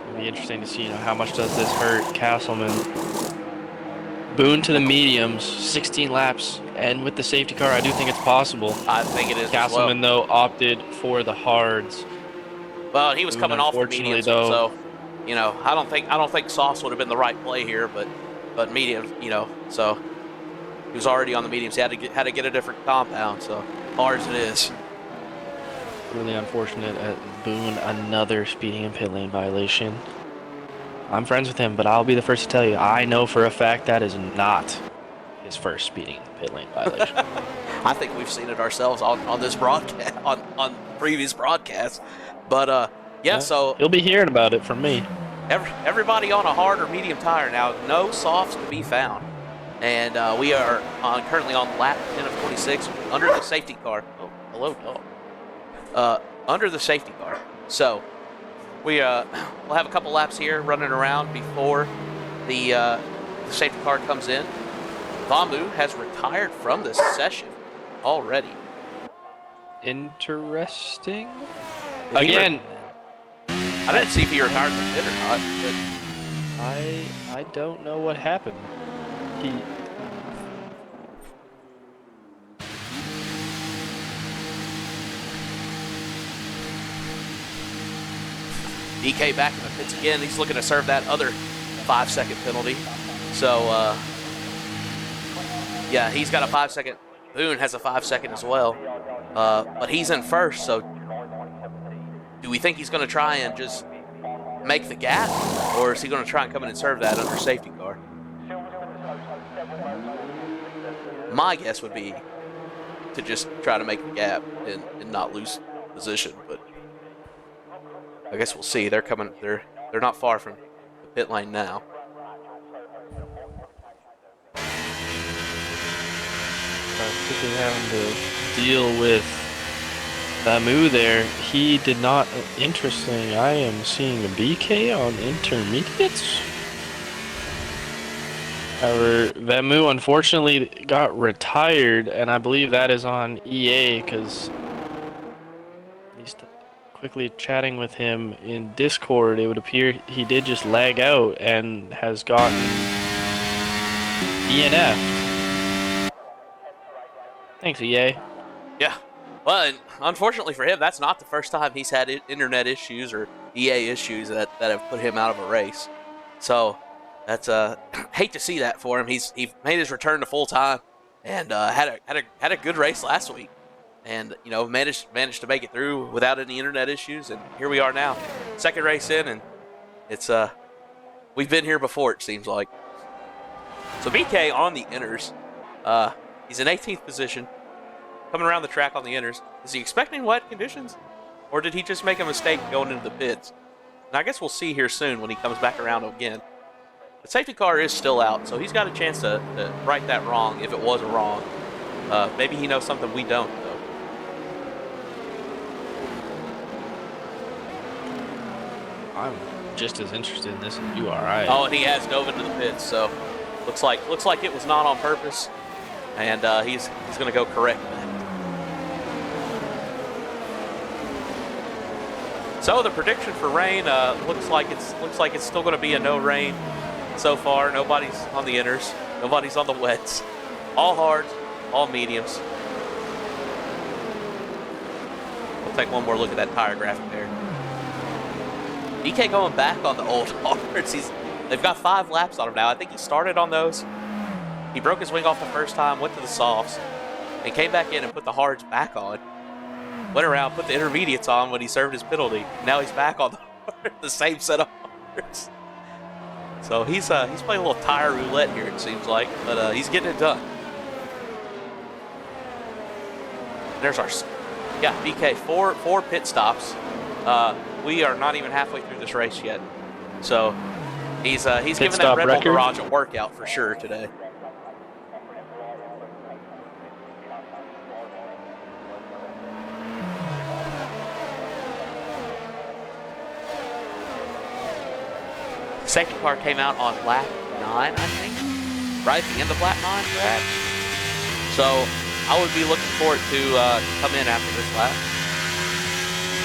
[SPEAKER 2] It'll be interesting to see, you know, how much does this hurt Castleman. Boone to the mediums, 16 laps, and with the safety car, I do think it's possible.
[SPEAKER 1] I think it is.
[SPEAKER 2] Castleman, though, opted for the hards.
[SPEAKER 1] Well, he was coming off the mediums, so you know, I don't think softs would have been the right play here, but medium, you know, so he was already on the mediums. He had to get a different compound, so hards it is.
[SPEAKER 2] Really unfortunate at Boone, another speeding and pit lane violation. I'm friends with him, but I'll be the first to tell you, I know for a fact that is not his first speeding pit lane violation.
[SPEAKER 1] I think we've seen it ourselves on this broadcast, on previous broadcasts. But yeah, so
[SPEAKER 2] he'll be hearing about it from me.
[SPEAKER 1] everybody on a hard or medium tire now. No softs to be found, and we are currently on lap 10 of 26 under the safety car. Oh, hello, dog. Under the safety car. So we'll have a couple laps here running around before the safety car comes in. Vamu has retired from this session already.
[SPEAKER 2] Interesting. Again,
[SPEAKER 1] I didn't see if he retired from pit or not. But
[SPEAKER 2] I don't know what happened.
[SPEAKER 1] DK back in the pits again. He's looking to serve that other 5-second penalty. So, yeah, he's got a 5-second. Boone has a 5-second as well. But he's in first, so do we think he's going to try and just make the gap? Or is he going to try and come in and serve that under safety car? My guess would be to just try to make the gap and not lose position, but I guess we'll see. They're coming. They're not far from the pit lane now.
[SPEAKER 2] Quickly having to deal with Vamu there. He did not. Interesting. I am seeing a BK on intermediates. However, Vamu unfortunately got retired, and I believe that is on EA because he's quickly chatting with him in Discord. It would appear he did just lag out and has gotten DNF. Thanks, EA.
[SPEAKER 1] Yeah. Well, and unfortunately for him, that's not the first time he's had internet issues or EA issues that have put him out of a race. So that's hate to see that for him. He made his return to full time and had a good race last week, and managed to make it through without any internet issues. And here we are now, second race in, and it's we've been here before, it seems like. So BK on the inners. He's in 18th position, coming around the track on the inners. Is he expecting wet conditions, or did he just make a mistake going into the pits? And I guess we'll see here soon when he comes back around again. The safety car is still out, so he's got a chance to right that wrong if it was a wrong. Maybe he knows something we don't, though.
[SPEAKER 2] I'm just as interested in this as you are.
[SPEAKER 1] Oh, and he has dove into the pits, so looks like it was not on purpose. And he's going to go correct that. So the prediction for rain looks like it's still going to be a no rain so far. Nobody's on the inners, nobody's on the wets. All hards, all mediums. We'll take one more look at that tire graphic there. DK going back on the old hards. They've got 5 laps on him now. I think he started on those. He broke his wing off the first time, went to the softs, and came back in and put the hards back on. Went around, put the intermediates on when he served his penalty. Now he's back on the same set of hards. So he's playing a little tire roulette here, it seems like, but he's getting it done. There's our BK, four pit stops. We are not even halfway through this race yet, so he's giving that Red Bull Garage a workout for sure today. Safety car came out on lap 9, I think. Right at the end of lap 9, perhaps. So I would be looking for it to come in after this lap.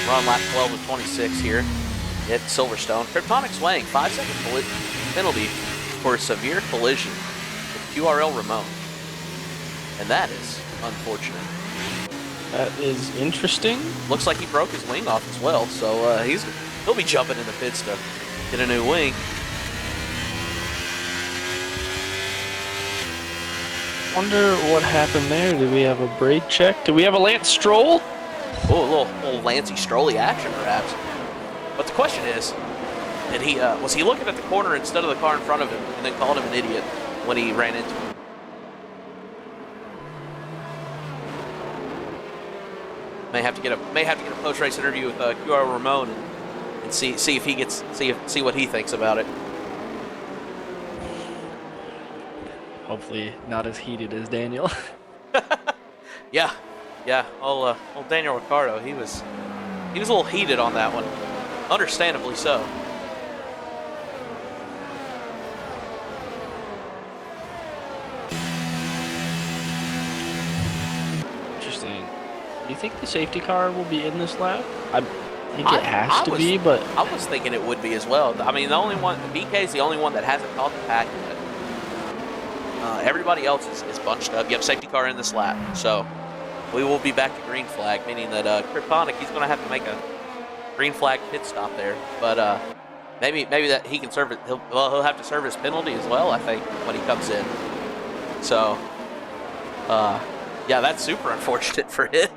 [SPEAKER 1] We're on lap 12 of 26 here at Silverstone. Kryptonic swaying, 5-second penalty for a severe collision with QRL Ramon. And that is unfortunate.
[SPEAKER 2] That is interesting.
[SPEAKER 1] Looks like he broke his wing off as well, so he'll be jumping in the pits to get a new wing.
[SPEAKER 2] Wonder what happened there. Did we have a brake check? Did we have a Lance Stroll?
[SPEAKER 1] Oh, a little Lancey Strolly action, perhaps. But the question is, was he looking at the corner instead of the car in front of him and then called him an idiot when he ran into him? May have to get a post race interview with QR Ramon and see if he gets see what he thinks about it.
[SPEAKER 2] Hopefully not as heated as Daniel.
[SPEAKER 1] Yeah. Old Daniel Ricciardo, he was a little heated on that one, understandably so.
[SPEAKER 2] Interesting. Do you think the safety car will be in this lap? I think it has to be, but
[SPEAKER 1] I was thinking it would be as well. I mean, the BK is the only one that hasn't caught the pack yet. Everybody else is bunched up. You have safety car in this lap, so we will be back to green flag, meaning that Kryptonic, he's going to have to make a green flag pit stop there. But maybe that he can serve it. He'll have to serve his penalty as well, I think, when he comes in. So, yeah, that's super unfortunate for him.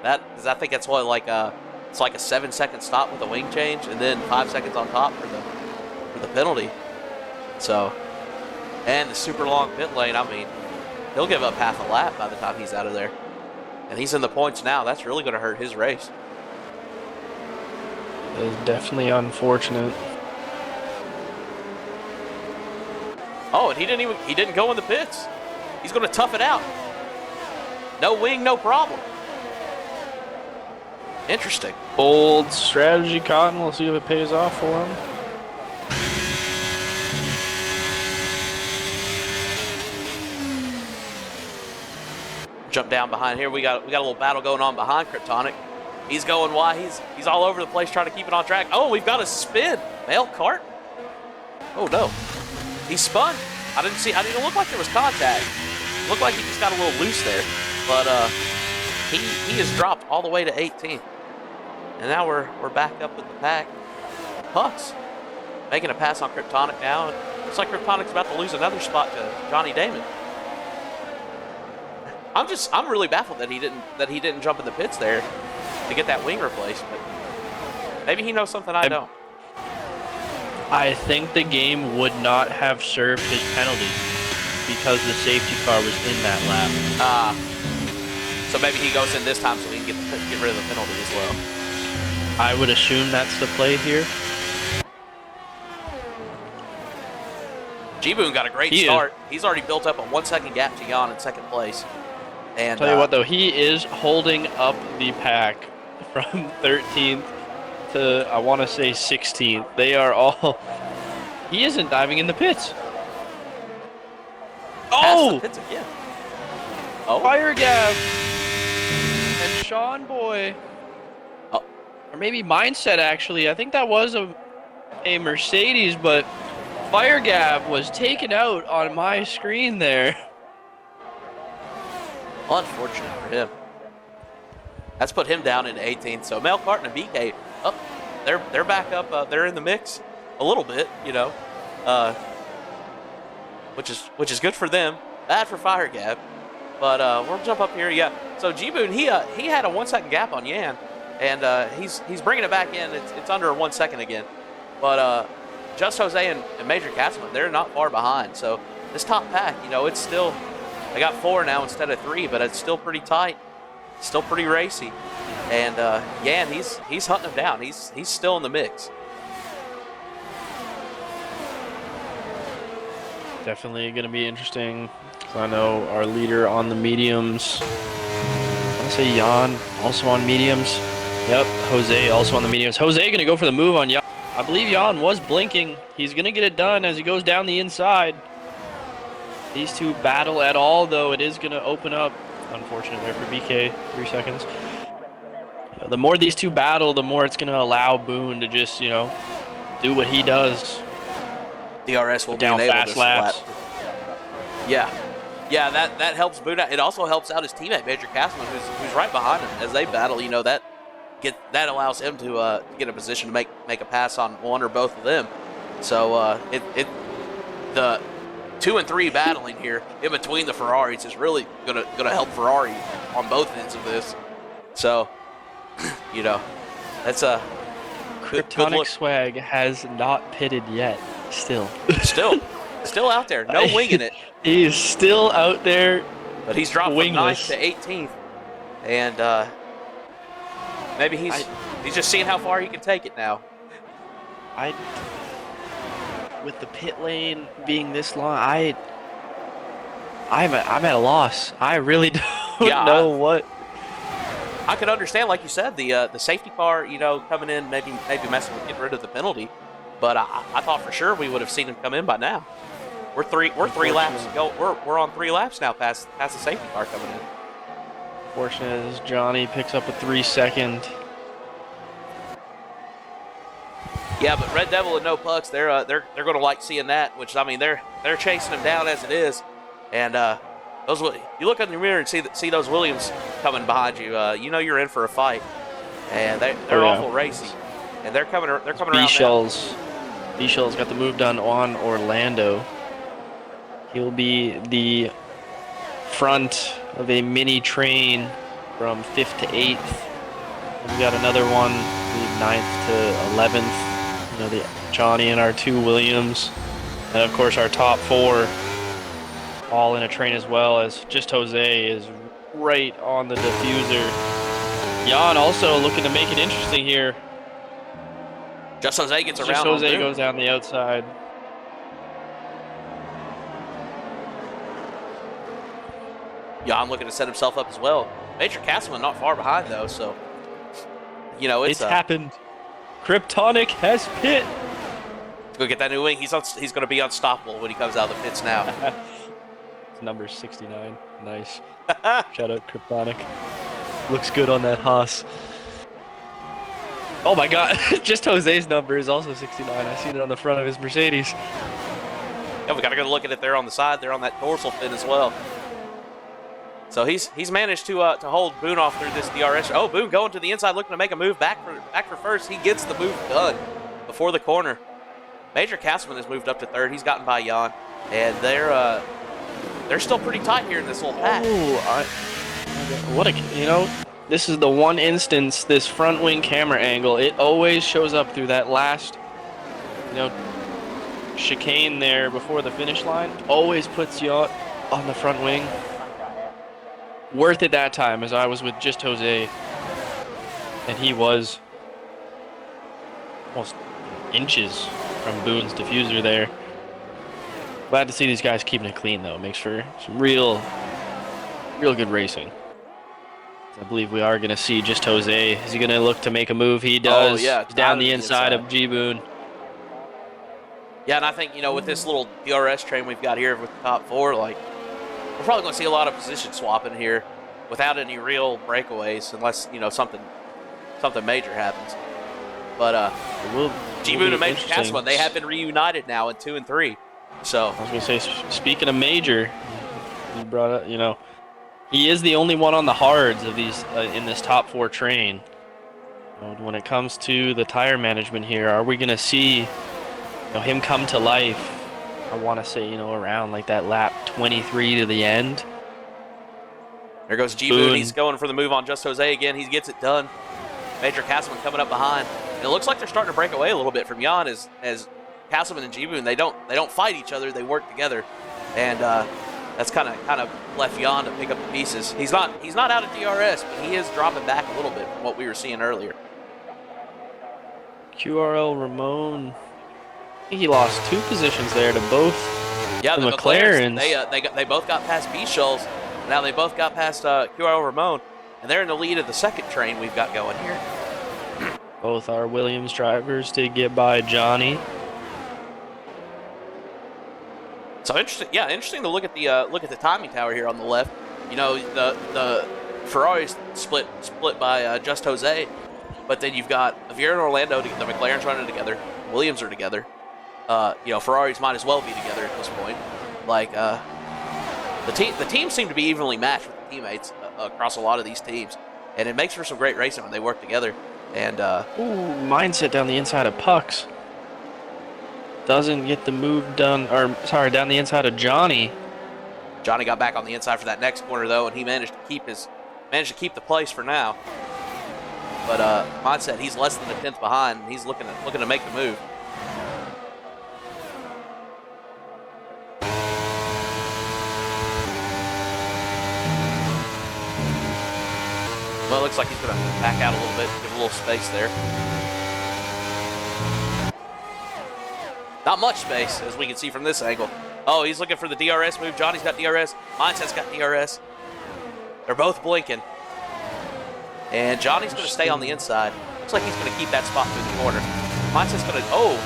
[SPEAKER 1] Because I think that's what it's like a 7-second stop with a wing change, and then 5 seconds on top for the penalty. So, and the super long pit lane. I mean, he'll give up half a lap by the time he's out of there, and he's in the points now. That's really going to hurt his race.
[SPEAKER 2] It is definitely unfortunate.
[SPEAKER 1] Oh, and he didn't go in the pits. He's going to tough it out. No wing, no problem. Interesting.
[SPEAKER 2] Bold strategy, Cotton. We'll see if it pays off for him.
[SPEAKER 1] Jump down behind here. We got a little battle going on behind Kryptonic. He's going wide. He's all over the place trying to keep it on track. Oh, we've got a spin. Male cart. Oh no. He spun. I didn't look like there was contact. It looked like he just got a little loose there. But he has dropped all the way to 18th. And now we're back up with the pack. Pucks making a pass on Kryptonic now. It looks like Kryptonic's about to lose another spot to Johnny Damon. I'm really baffled that he didn't jump in the pits there to get that wing replaced. But maybe he knows something I don't.
[SPEAKER 2] I think the game would not have served his penalty because the safety car was in that lap.
[SPEAKER 1] So maybe he goes in this time so he can get rid of the penalty as well.
[SPEAKER 2] I would assume that's the play here.
[SPEAKER 1] G-Boon got a great start. He's already built up a 1 second gap to Jan in second place. And
[SPEAKER 2] tell you what, though, he is holding up the pack from 13th to, I want to say, 16th. They are all... He isn't diving in the pits. Oh!
[SPEAKER 1] The pits again. Oh!
[SPEAKER 2] Fire Gap! And Sean Boy.
[SPEAKER 1] Oh.
[SPEAKER 2] Or maybe Mindset, actually. I think that was a Mercedes, but Fire Gap was taken out on my screen there.
[SPEAKER 1] Unfortunate for him. That's put him down into 18th. So Mel Carton and BK up. They're back up. They're in the mix a little bit, you know, which is good for them. Bad for Fire Gap. But we'll jump up here. Yeah. So G-Boon, he had a 1 second gap on Yan, and he's bringing it back in. It's under 1 second again. But Just Jose and Major Castleman, they're not far behind. So this top pack, you know, it's still. They got 4 now instead of 3, but it's still pretty tight. Still pretty racy. And Yan, he's hunting him down. He's still in the mix.
[SPEAKER 2] Definitely going to be interesting. I know our leader on the mediums. I want to say Jan, also on mediums. Yep, Jose also on the mediums. Jose going to go for the move on Jan. I believe Jan was blinking. He's going to get it done as he goes down the inside. These two battle at all, though. It is going to open up. Unfortunate there for BK. 3 seconds. The more these two battle, the more it's going to allow Boone to just, you know, do what he does.
[SPEAKER 1] DRS will
[SPEAKER 2] down
[SPEAKER 1] be enabled
[SPEAKER 2] fast laps.
[SPEAKER 1] Yeah, that helps Boone out. It also helps out his teammate Major Castleman, who's right behind him as they battle. You know, that allows him to get in a position to make a pass on one or both of them. So the 2 and 3 battling here in between the Ferraris is really gonna help Ferrari on both ends of this. So, you know, that's a
[SPEAKER 2] Kryptonic Swag has not pitted yet. Still
[SPEAKER 1] out there. No winging it.
[SPEAKER 2] He is still out there.
[SPEAKER 1] But he's dropped
[SPEAKER 2] wingless.
[SPEAKER 1] From 9th to 18th, and Maybe
[SPEAKER 2] I,
[SPEAKER 1] he's just seeing how far he can take it now.
[SPEAKER 2] I, with the pit lane being this long, I'm at a loss. I really don't
[SPEAKER 1] Yeah,
[SPEAKER 2] know what.
[SPEAKER 1] I could understand, like you said, the safety car, coming in, maybe messing with getting rid of the penalty. But I thought for sure we would have seen him come in by now. We're 3 laps.
[SPEAKER 2] Unfortunate,
[SPEAKER 1] We're on 3 laps now past the safety car coming in.
[SPEAKER 2] unfortunate as Johnny picks up a 3-second.
[SPEAKER 1] Yeah, but Red Devil and No Pucks, they're going to like seeing that. Which I mean, they're chasing him down as it is, and those you look in the mirror and see those Williams coming behind you. You know you're in for a fight, and
[SPEAKER 2] Oh
[SPEAKER 1] they're
[SPEAKER 2] yeah,
[SPEAKER 1] awful racy, and they're coming
[SPEAKER 2] B
[SPEAKER 1] around now.
[SPEAKER 2] shells. B shells got the move done on Orlando. He'll be the front of a mini train from 5th to 8th. We got another one, the 9th to 11th. The Johnny and our 2 Williams, and of course our top 4, all in a train as well. As Just Jose is right on the diffuser. Jan also looking to make it interesting here.
[SPEAKER 1] Just Jose gets
[SPEAKER 2] Just
[SPEAKER 1] around on
[SPEAKER 2] Jose
[SPEAKER 1] Boone.
[SPEAKER 2] goes down the outside.
[SPEAKER 1] Jan looking to set himself up as well. Major Castleman not far behind though, so
[SPEAKER 2] It's happened. Kryptonic has pit.
[SPEAKER 1] go get that new wing. He's going to be unstoppable when he comes out of the pits now.
[SPEAKER 2] It's number 69. Nice. Shout out Kryptonic. Looks good on that Haas. Oh my god, Just Jose's number is also 69. I seen it on the front of his Mercedes.
[SPEAKER 1] Yeah, we got to go look at it there on the side, there on that dorsal fin as well. So he's managed to hold Boone off through this DRS. Oh, Boone going to the inside, looking to make a move back for first. He gets the move done before the corner. Major Castleman has moved up to third. He's gotten by Jan, and they're still pretty tight here in this little pack.
[SPEAKER 2] This is the one instance, this front wing camera angle, it always shows up through that last, chicane there before the finish line. Always puts you on the front wing. Worth it that time, as I was with Just Jose, and he was almost inches from Boone's diffuser there. Glad to see these guys keeping it clean though. Makes for some real good racing. I believe we are going to see Just Jose. Is he going to look to make a move? He does.
[SPEAKER 1] Oh, yeah,
[SPEAKER 2] He's down the inside of G Boone.
[SPEAKER 1] Yeah, and I think, with this little DRS train we've got here with the top 4, like, we're probably going to see a lot of position swapping here without any real breakaways, unless something major happens. But G Boone and Major Castleman, they have been reunited now in 2 and 3. So
[SPEAKER 2] I was going to say, speaking of major, you brought up, he is the only one on the hards of these in this top 4 train. When it comes to the tire management here, are we going to see him come to life? I want to say, around like that lap 23 to the end.
[SPEAKER 1] There goes G Boone. He's going for the move on Just Jose again. He gets it done. Major Castleman coming up behind. And it looks like they're starting to break away a little bit from Jan as Castleman and G Boone, they don't fight each other. They work together. And that's kind of left Jan to pick up the pieces. He's not out of DRS, but he is dropping back a little bit from what we were seeing earlier.
[SPEAKER 2] QRL Ramon, I think he lost 2 positions there to both
[SPEAKER 1] the
[SPEAKER 2] McLarens.
[SPEAKER 1] They both got past B Shells. Now they both got past QRL Ramon, and they're in the lead of the second train we've got going here.
[SPEAKER 2] Both our Williams drivers did get by Johnny.
[SPEAKER 1] So interesting, interesting to look at the timing tower here on the left. The Ferrari's split by Just Jose, but then you've got Avier and Orlando. The McLarens running together, Williams are together. Ferraris might as well be together at this point. Like the teams seem to be evenly matched with the teammates across a lot of these teams, and it makes for some great racing when they work together. And
[SPEAKER 2] mindset down the inside of Pucks. Doesn't get the move done, down the inside of Johnny.
[SPEAKER 1] Johnny got back on the inside for that next corner though, and he managed to keep the place for now. But mindset, he's less than a tenth behind, and he's looking to make the move. Well, it looks like he's going to back out a little bit, give a little space there. Not much space, as we can see from this angle. Oh, he's looking for the DRS move. Johnny's got DRS. Mindset's got DRS. They're both blinking. And Johnny's going to stay on the inside. Looks like he's going to keep that spot through the corner. Mindset's going to... Oh.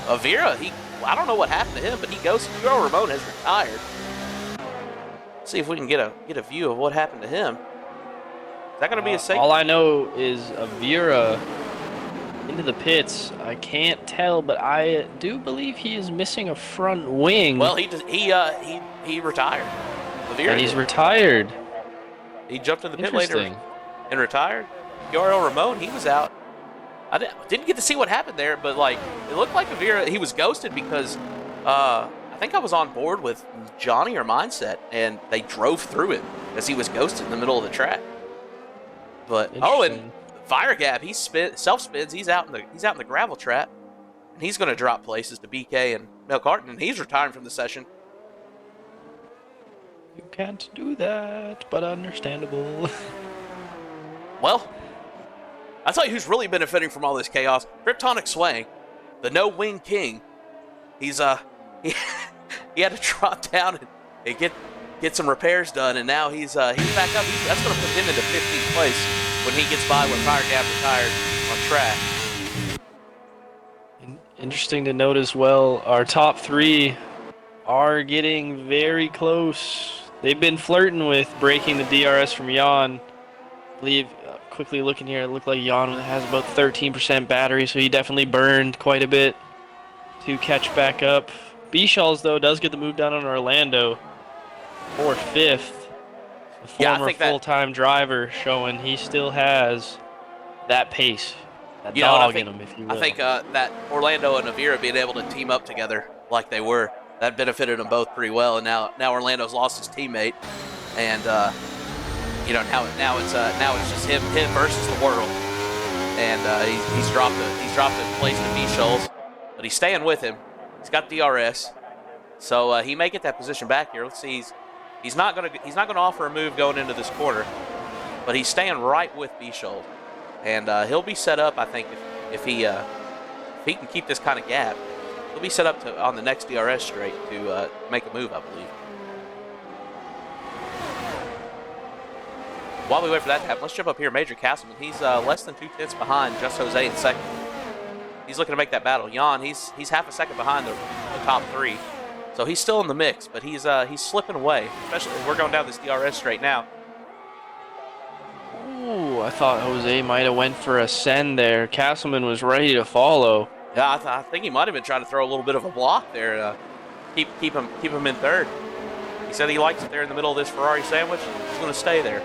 [SPEAKER 1] Avira, I don't know what happened to him, but he goes... Euro Ramon has retired. Let's see if we can get a view of what happened to him. Is that going to be a safety?
[SPEAKER 2] All I know is Avira into the pits. I can't tell, but I do believe he is missing a front wing.
[SPEAKER 1] Well, he retired. Avira
[SPEAKER 2] and he's retired.
[SPEAKER 1] He jumped in the pit lane and retired. Euro Ramon, he was out. I didn't get to see what happened there, but like it looked like Avira, he was ghosted because I think I was on board with Johnny or Mindset, and they drove through him as he was ghosted in the middle of the track. But and Fire Gap, he self spins. He's out in the gravel trap, and he's going to drop places to BK and Mel Carton, and he's retiring from the session.
[SPEAKER 2] You can't do that, but understandable.
[SPEAKER 1] Well, I'll tell you who's really benefiting from all this chaos. Kryptonic Swang, the no wing king. He's he had to drop down and get some repairs done, and now he's back up. That's going to put him into 15th place when he gets by with Fire Gap retired on track.
[SPEAKER 2] Interesting to note as well, our top three are getting very close. They've been flirting with breaking the DRS from Jan. I believe, quickly looking here, it looked like Jan has about 13% battery, so he definitely burned quite a bit to catch back up. B-Shalls, though, does get the move down on Orlando for 5th. The former full-time driver showing he still has that pace, that dog in him, if you will.
[SPEAKER 1] I think that Orlando and Avira being able to team up together like they were, that benefited them both pretty well. And now Orlando's lost his teammate, and now it's just him versus the world. And he's dropped a place to B-Shalls, but he's staying with him. He's got DRS, so he may get that position back here. Let's see. He's not gonna offer a move going into this quarter, but he's staying right with B-Shalls, and he'll be set up. I think if he can keep this kind of gap, he'll be set up on the next DRS straight to make a move, I believe. While we wait for that to happen, let's jump up here. Major Castleman, he's less than 2/10 behind Just Jose in second. He's looking to make that battle. Jan, he's half a second behind the top three, so he's still in the mix, but he's slipping away. Especially we're going down this DRS straight now.
[SPEAKER 2] Ooh, I thought Jose might have went for a send there. Castleman was ready to follow.
[SPEAKER 1] Yeah, I think he might have been trying to throw a little bit of a block there, keep him in third. He said he likes it there in the middle of this Ferrari sandwich. He's going to stay there.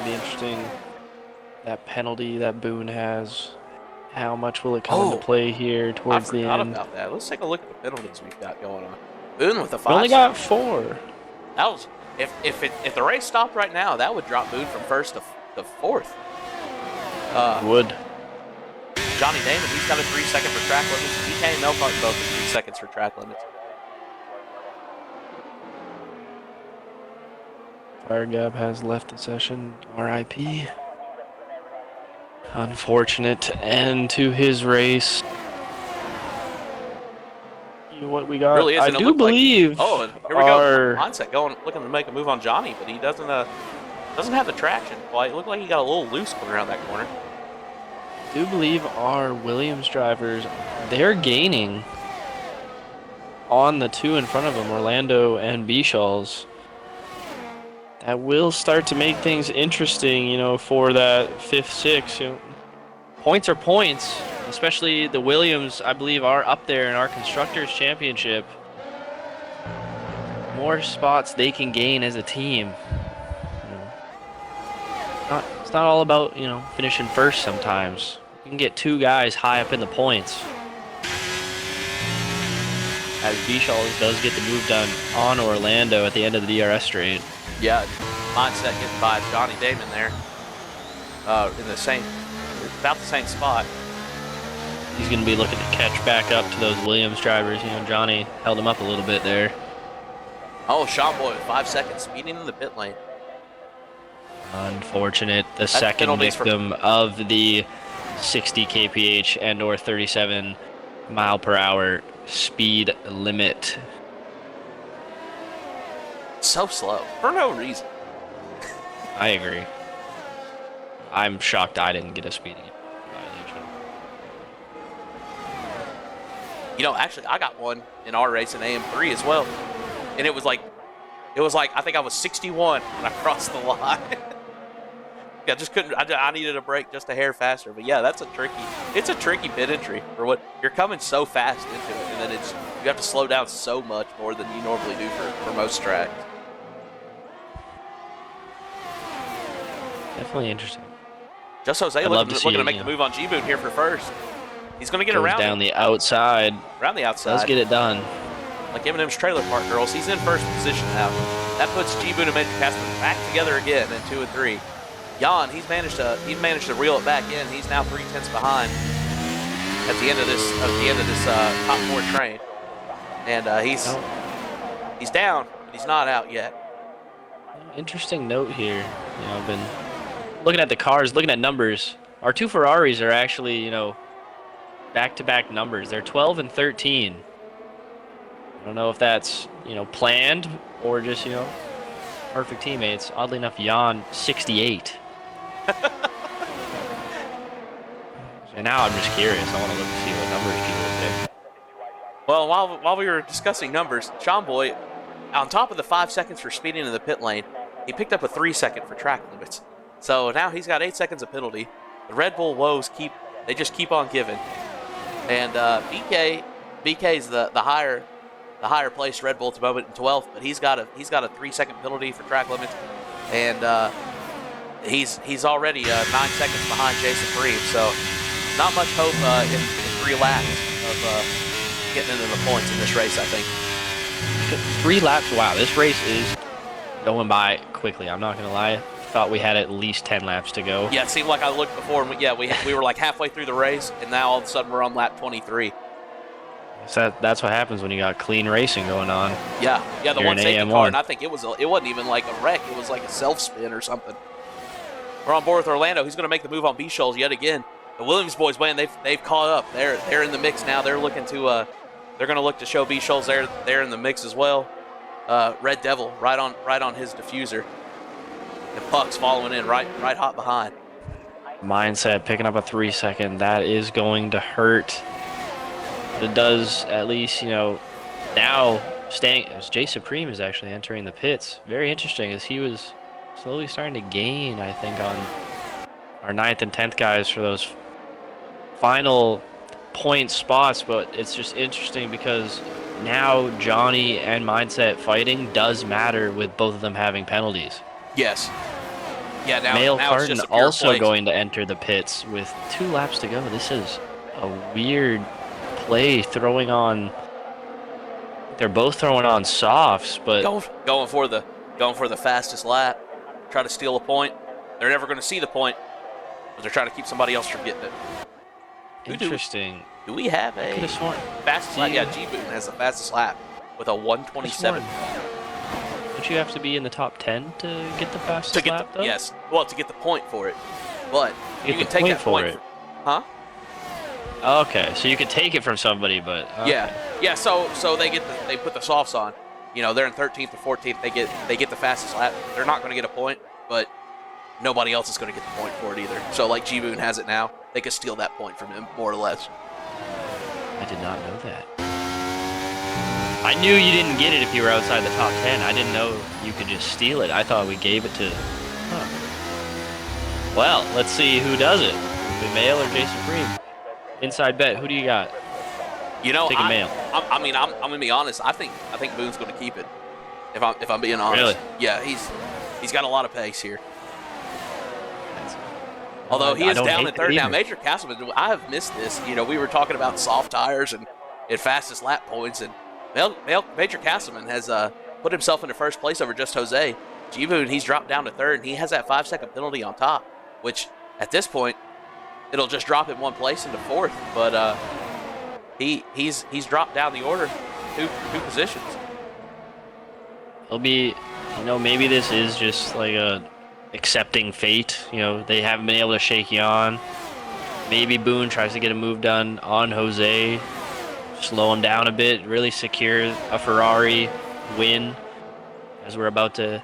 [SPEAKER 2] Be interesting, that penalty that Boone has. How much will it come into play here towards the end?
[SPEAKER 1] I forgot about that. Let's take a look at the penalties we've got going on. Boone with the 5.
[SPEAKER 2] We only got 4.
[SPEAKER 1] That was if the race stopped right now, that would drop Boone from 1st to 4th.
[SPEAKER 2] Would.
[SPEAKER 1] Johnny Damon, he's got a 3-second for track limits. DK and Melkart both at 3 seconds for track limits.
[SPEAKER 2] Fire Gap has left the session. RIP. Unfortunate end to his race. What we got?
[SPEAKER 1] Really
[SPEAKER 2] I do believe.
[SPEAKER 1] And here we go. Mindset looking to make a move on Johnny, but he doesn't have the traction quite. It looked like he got a little loose going around that corner.
[SPEAKER 2] I do believe our Williams drivers, they're gaining on the two in front of them, Orlando and B-Shalls. That will start to make things interesting, for that 5th, 6th. Points are points, especially the Williams, I believe, are up there in our Constructors' Championship. More spots they can gain as a team. It's not all about, finishing first sometimes. You can get 2 guys high up in the points. As B-Shalls does get the move done on Orlando at the end of the DRS straight.
[SPEAKER 1] Yeah, Mindset getting by Johnny Damon there in about the same spot.
[SPEAKER 2] He's going to be looking to catch back up to those Williams drivers. You know, Johnny held him up a little bit there.
[SPEAKER 1] Oh, Sean Boyd with 5 seconds, speeding in the pit lane.
[SPEAKER 2] Unfortunate. The second victim of the 60 kph and or 37 mile per hour speed limit.
[SPEAKER 1] So slow for no reason.
[SPEAKER 2] I agree. I'm shocked I didn't get a speeding violation.
[SPEAKER 1] You know, actually, I got one in our race in AM3 as well, and it was like I think I was 61 when I crossed the line. Yeah, just couldn't. I needed a break just a hair faster. But yeah, it's a tricky pit entry for what you're coming so fast into it, and then you have to slow down so much more than you normally do for most tracks.
[SPEAKER 2] Definitely interesting.
[SPEAKER 1] Just Jose looking to make the move on G-Boon here for first. He's going to get around
[SPEAKER 2] down the outside.
[SPEAKER 1] Around the outside.
[SPEAKER 2] Let's get it done.
[SPEAKER 1] Like Eminem's Trailer Park Girls, he's in first position now. That puts G-Boon and Major Castman back together again in 2 and 3. Jan, he's managed to reel it back in. He's now 3/10 behind at the end of this top 4 train, and he's down, but he's not out yet.
[SPEAKER 2] Interesting note here. You know, I've been looking at the cars, looking at numbers. Our 2 Ferraris are actually, you know, back-to-back numbers. They're 12 and 13. I don't know if that's, you know, planned or just, you know, perfect teammates. Oddly enough, Jan 68. And now I'm just curious. I want to look and see what numbers people pick.
[SPEAKER 1] Well, while we were discussing numbers, Sean Boyd, on top of the 5 seconds for speeding in the pit lane, he picked up a 3-second for track limits. So now he's got 8 seconds of penalty. The Red Bull woes keep on giving. And BK's the higher placed Red Bull at the moment in 12th, but he's got a 3-second penalty for track limits, and he's already 9 seconds behind Jason Freed. So not much hope in 3 laps of getting into the points in this race, I think.
[SPEAKER 2] 3 laps? Wow, this race is going by quickly. I'm not gonna lie. Thought we had at least 10 laps to go.
[SPEAKER 1] Yeah, it seemed like I looked before, and we were like halfway through the race, and now all of a sudden we're on lap 23.
[SPEAKER 2] So that's what happens when you got clean racing going on.
[SPEAKER 1] Yeah, the one safety
[SPEAKER 2] AM1
[SPEAKER 1] car, and I think it wasn't even like a wreck. It was like a self-spin or something. We're on board with Orlando. He's going to make the move on B-Shoals yet again. The Williams boys, man, they've caught up. They're in the mix now. They're looking to they're going to look to show B-Shoals they're in the mix as well. Red Devil right on his diffuser. And Puck's following in right hot behind.
[SPEAKER 2] Mindset picking up a 3-second. That is going to hurt. But it does at least, you know, now staying as Jay Supreme is actually entering the pits. Very interesting as he was slowly starting to gain, I think, on our 9th and 10th guys for those final point spots. But it's just interesting because now Johnny and Mindset fighting does matter with both of them having penalties.
[SPEAKER 1] Yes. Yeah, now
[SPEAKER 2] Male
[SPEAKER 1] it's
[SPEAKER 2] Carden
[SPEAKER 1] just a pure
[SPEAKER 2] also
[SPEAKER 1] place.
[SPEAKER 2] going to enter the pits with 2 laps to go. This is a weird play throwing on. They're both throwing on softs, but
[SPEAKER 1] going for the fastest lap, try to steal a point. They're never going to see the point, but they're trying to keep somebody else from getting it.
[SPEAKER 2] Interesting.
[SPEAKER 1] Do we have
[SPEAKER 2] I could have sworn.
[SPEAKER 1] fastest lap? Yeah, G-Boon has the fastest lap with a 1:27.
[SPEAKER 2] Don't you have to be in the top 10 to get the fastest lap, though?
[SPEAKER 1] Yes. Well, to get the point for it, but you can take that
[SPEAKER 2] for
[SPEAKER 1] point.
[SPEAKER 2] it.
[SPEAKER 1] Huh?
[SPEAKER 2] Okay, so you could take it from somebody, but okay.
[SPEAKER 1] Yeah. So they put the softs on. You know, they're in 13th or 14th. They get the fastest lap. They're not going to get a point, but nobody else is going to get the point for it either. So like G-Boon has it now, they could steal that point from him more or less.
[SPEAKER 2] I did not know that. I knew you didn't get it if you were outside the top 10. I didn't know you could just steal it. I thought we gave it to. Well, let's see who does it. The Male or Jay Supreme? Inside bet. Who do you got?
[SPEAKER 1] You know,
[SPEAKER 2] Take a Male.
[SPEAKER 1] I'm gonna be honest. I think Boone's gonna keep it. If I'm being honest.
[SPEAKER 2] Really?
[SPEAKER 1] Yeah, he's got a lot of pace here. Although he is down in 3rd now. Major Castleman, I have missed this. You know, we were talking about soft tires and fastest lap points, and Major Castleman has put himself into 1st place over Just Jose. G-Boon, he's dropped down to 3rd, and he has that 5-second penalty on top, which at this point, it'll just drop in one place into fourth. But he's dropped down the order two positions.
[SPEAKER 2] It'll be, maybe this is just like a accepting fate. They haven't been able to shake you on. Maybe Boone tries to get a move done on Jose, slow him down a bit, really secure a Ferrari win as we're about to,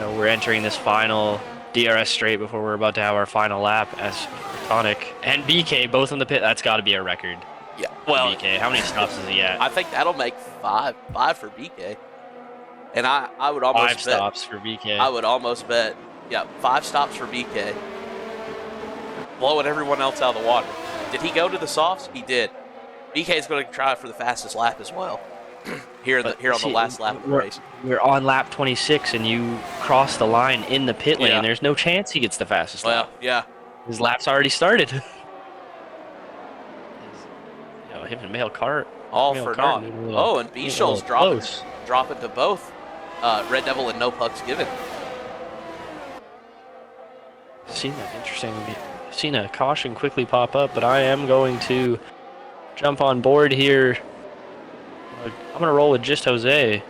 [SPEAKER 2] we're entering this final DRS straight before we're about to have our final lap as Tonic and BK both in the pit. That's got to be a record.
[SPEAKER 1] Yeah. Well,
[SPEAKER 2] BK, how many stops is he at?
[SPEAKER 1] I think that'll make five for BK. And I would almost
[SPEAKER 2] 5 stops for BK.
[SPEAKER 1] I would almost bet, 5 stops for BK. Blowing everyone else out of the water. Did he go to the softs? He did. BK is going to try for the fastest lap as well. here on the last lap of the race.
[SPEAKER 2] We're on lap 26, and you cross the line in the pit lane.
[SPEAKER 1] Yeah.
[SPEAKER 2] There's no chance he gets the fastest lap.
[SPEAKER 1] Yeah.
[SPEAKER 2] His lap's already started. Him and Male Cart.
[SPEAKER 1] All for naught. Oh, and B-Shoals dropping to both Red Devil and No Pucks Given.
[SPEAKER 2] Seen that interesting. Seen a caution quickly pop up, but I am going to jump on board here. I'm going to roll with just Jose.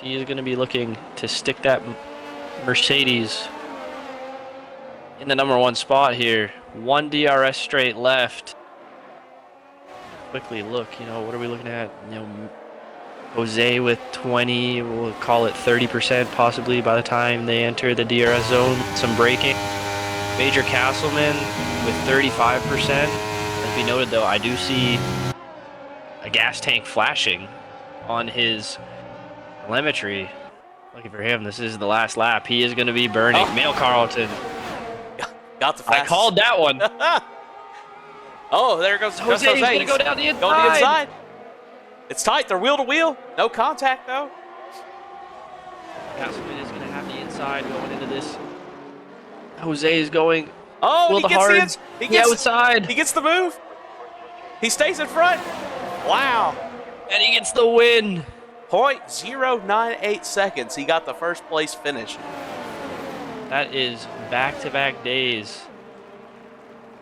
[SPEAKER 2] He is going to be looking to stick that Mercedes in the #1 spot here. 1 DRS straight left. Quickly look, what are we looking at? Jose with 20, we'll call it 30% possibly by the time they enter the DRS zone. Some braking. Major Castleman with 35%. As we noted, though, I do see a gas tank flashing on his telemetry. Lucky for him, this is the last lap. He is going to be burning.
[SPEAKER 1] Oh.
[SPEAKER 2] Male Carlton.
[SPEAKER 1] Got the fastest.
[SPEAKER 2] I called that one.
[SPEAKER 1] Oh, there goes
[SPEAKER 2] Jose. He's going to go down the inside.
[SPEAKER 1] Go to the inside. It's tight. They're wheel to wheel. No contact, though.
[SPEAKER 2] Castleman is going to have the inside going into this. Jose is going.
[SPEAKER 1] Oh, he gets
[SPEAKER 2] the outside.
[SPEAKER 1] He gets the move. He stays in front. Wow.
[SPEAKER 2] And he gets the win.
[SPEAKER 1] 0.098 seconds. He got the first place finish.
[SPEAKER 2] That is back-to-back days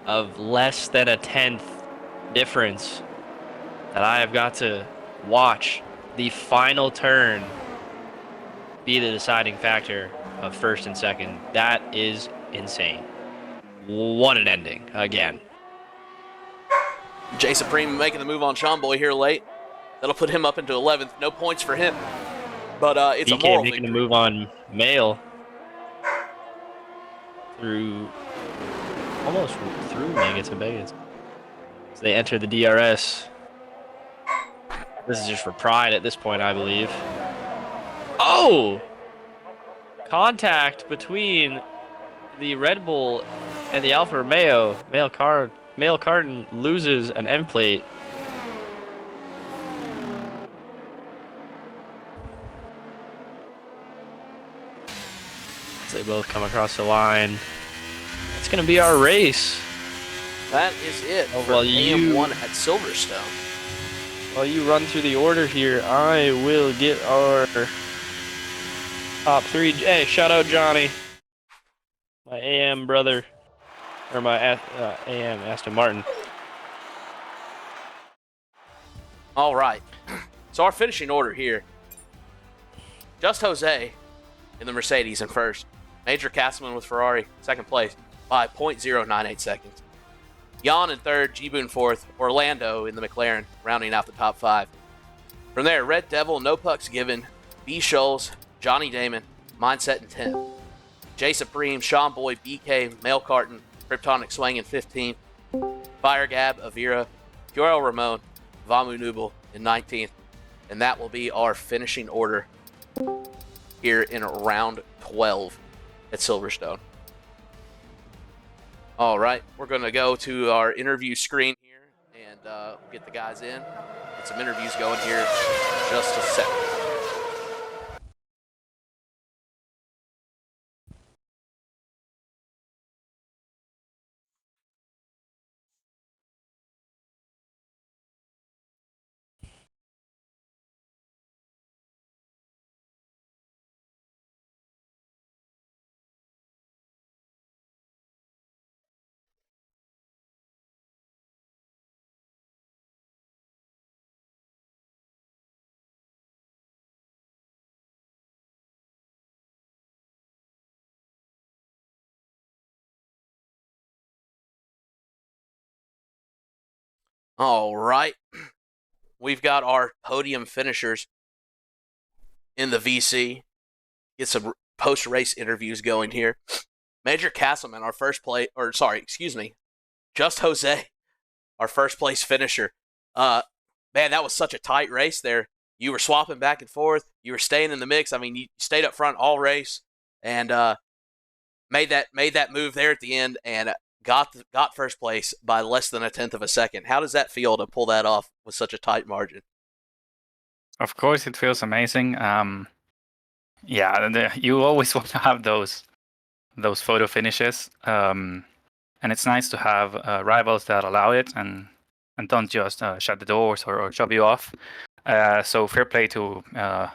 [SPEAKER 2] of less than a 10th difference that I have got to watch the final turn be the deciding factor of first and second. That is insane. What an ending again.
[SPEAKER 1] Jay Supreme making the move on Sean Boy here late. That'll put him up into 11th. No points for him. But it's
[SPEAKER 2] BK
[SPEAKER 1] a moral
[SPEAKER 2] making
[SPEAKER 1] victory.
[SPEAKER 2] a move on Mail through almost through Megas and Vegas. So they enter the DRS. This is just for pride at this point, I believe. Oh! Contact between the Red Bull and the Alfa Romeo. Male Carton loses an end plate. They both come across the line. It's going to be our race.
[SPEAKER 1] That is it for
[SPEAKER 2] well,
[SPEAKER 1] AM1 at Silverstone.
[SPEAKER 2] While you run through the order here, I will get our top 3. Hey, shout out Johnny. My AM brother. Or my AM Aston Martin.
[SPEAKER 1] All right. So our finishing order here. Just Jose in the Mercedes in first. Major Castleman with Ferrari, second place, by 0.098 seconds. Jan in third, G-Boon fourth, Orlando in the McLaren, rounding out the top 5. From there, Red Devil, No Pucks Given, B. Scholes, Johnny Damon, Mindset in 10th. Jay Supreme, Sean Boy, BK, Male Carton, Kryptonic Swang in 15th. Fire Gab, Avira, Joel Ramon, Vamu Nubel in 19th. And that will be our finishing order here in round 12 at Silverstone. All right, we're going to go to our interview screen here and get the guys in. Get some interviews going here in just a second. All right. We've got our podium finishers in the VC. Get some post race interviews going here. Major Castleman, our first place, or sorry, excuse me, Just Jose, our first place finisher. Uh, man, that was such a tight race there. You were swapping back and forth. You were staying in the mix. I mean, you stayed up front all race and made that move there at the end and got first place by less than a tenth of a second. How does that feel to pull that off with such a tight margin?
[SPEAKER 3] Of course, it feels amazing. Yeah, you always want to have those photo finishes, and it's nice to have rivals that allow it and don't just shut the doors or shove you off. So fair play to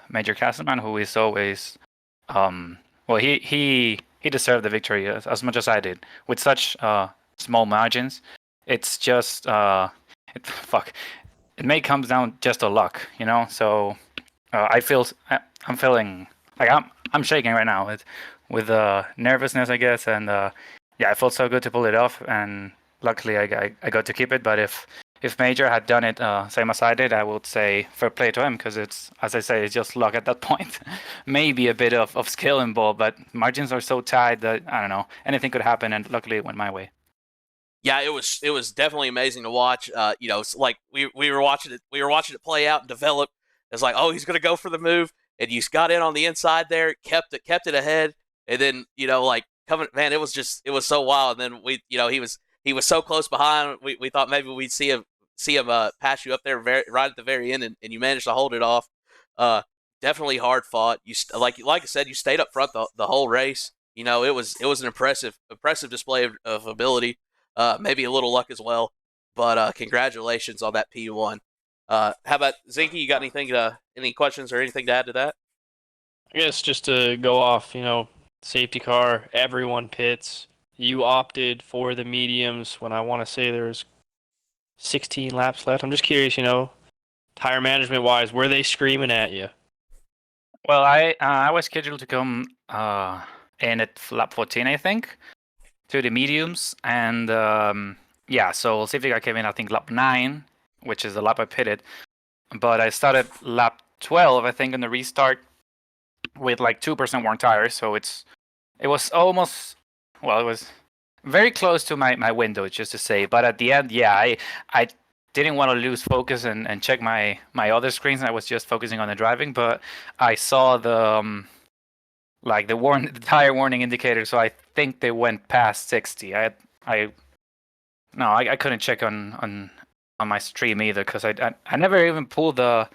[SPEAKER 3] Major Castleman, who is always, well, he deserved the victory as much as I did with such small margins. It's just fuck. It may come down just to luck, you know. So I'm feeling like I'm shaking right now with nervousness, I guess, and yeah, it felt so good to pull it off, and luckily I got to keep it. But if Major had done it same as I did, I would say fair play to him, because it's, as I say, it's just luck at that point. Maybe a bit of skill involved, but margins are so tight that I don't know, anything could happen, and luckily it went my way.
[SPEAKER 1] Yeah, it was definitely amazing to watch. It's like we were watching it play out and develop. It's like, oh, he's gonna go for the move, and you got in on the inside there, kept it ahead, and then like coming, man, it was so wild. And then he was so close behind. We thought maybe we'd see him pass you up there right at the very end, and you managed to hold it off. Uh, Definitely hard fought. Like I said, you stayed up front the whole race. It was an impressive display of ability. Maybe a little luck as well. But congratulations on that P1. How about Zinky? You got any questions or anything to add to that?
[SPEAKER 2] I guess just to go off, safety car, everyone pits. You opted for the mediums when I want to say there's 16 laps left. I'm just curious, tire management wise, were they screaming at you?
[SPEAKER 3] Well, I was scheduled to come in at lap 14, I think, to the mediums, and yeah, so safety car came in, I think, lap 9, which is the lap I pitted, but I started lap 12, I think, on the restart with like 2% worn tires, so it was almost, well, it was very close to my window, just to say. But at the end, yeah, I didn't want to lose focus and check my other screens. I was just focusing on the driving, but I saw the like the tire warning indicator, so I think they went past 60. I no, I couldn't check on my stream either, because I never even pulled the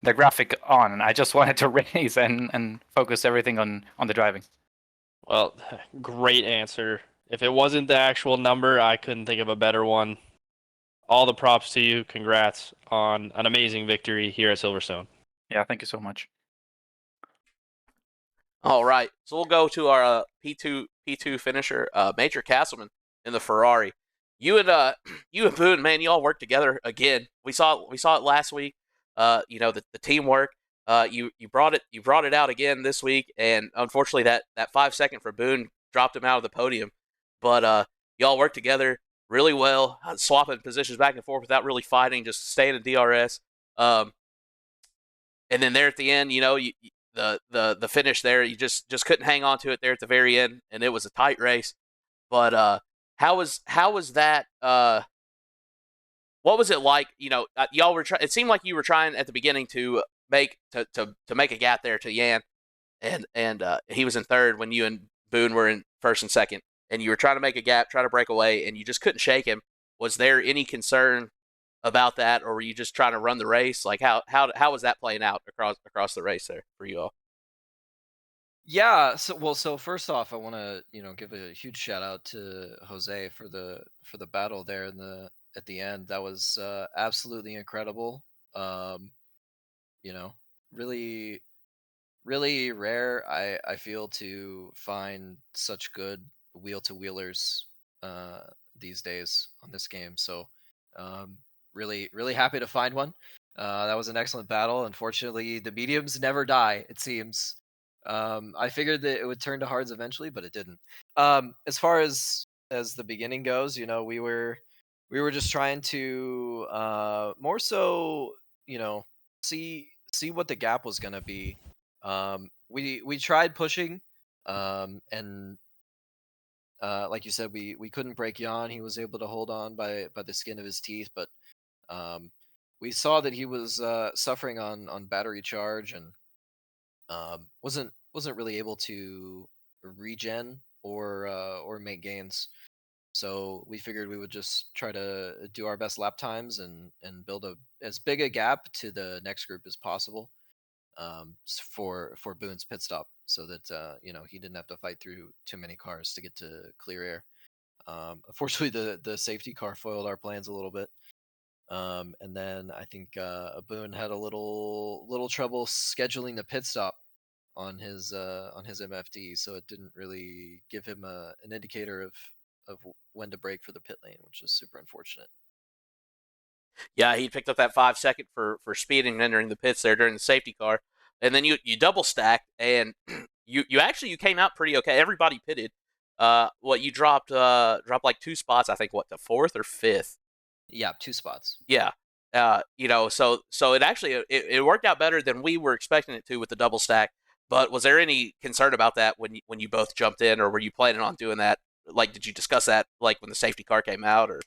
[SPEAKER 3] graphic on. I just wanted to race and focus everything on the driving.
[SPEAKER 2] Well, great answer. If it wasn't the actual number, I couldn't think of a better one. All the props to you. Congrats on an amazing victory here at Silverstone.
[SPEAKER 3] Yeah, thank you so much.
[SPEAKER 1] All right, so we'll go to our P2 finisher, Major Castleman in the Ferrari. You and you and Boone, man, you all worked together again. We saw it last week. The teamwork. You brought it out again this week, and unfortunately that 5 second for Boone dropped him out of the podium. But y'all worked together really well, swapping positions back and forth without really fighting, just staying in DRS. Um, and then there at the end, the finish there, you just couldn't hang on to it there at the very end, and it was a tight race. But how was that? What was it like? Y'all were. It seemed like you were trying at the beginning to make a gap there to Yan, and he was in third when you and Boone were in first and second, and you were trying to make a gap, try to break away, and you just couldn't shake him. Was there any concern about that, or were you just trying to run the race? Like how was that playing out across the race there for you all?
[SPEAKER 4] Yeah, so first off, I want to, give a huge shout out to Jose for the battle there in the at the end. That was absolutely incredible. Um, you know, really really rare, I feel, to find such good wheel to wheelers uh these days on this game. So um really happy to find one. That was an excellent battle. Unfortunately, the mediums never die, it seems. I figured that it would turn to hards eventually, but it didn't. As far as the beginning goes, we were we were just trying to more so, you know, see what the gap was gonna be. We tried pushing, and like you said, we couldn't break Jan. He was able to hold on by the skin of his teeth, but um, we saw that he was suffering on battery charge and wasn't really able to regen or make gains. So we figured we would just try to do our best lap times and build a as big a gap to the next group as possible, for Boone's pit stop, so that he didn't have to fight through too many cars to get to clear air. Unfortunately, the safety car foiled our plans a little bit. And then I think Boone had a little trouble scheduling the pit stop on his MFD, so it didn't really give him an indicator of when to brake for the pit lane, which is super unfortunate.
[SPEAKER 1] Yeah, he picked up that 5 second for speeding and entering the pits there during the safety car, and then you double stacked, and you came out pretty okay. Everybody pitted. What you dropped like 2 spots, I think, what, to fourth or fifth?
[SPEAKER 4] Yeah, 2 spots.
[SPEAKER 1] Yeah. So it actually it worked out better than we were expecting it to with the double stack. But was there any concern about that when you both jumped in, or were you planning on doing that? Like, did you discuss that like when the safety car came out, or?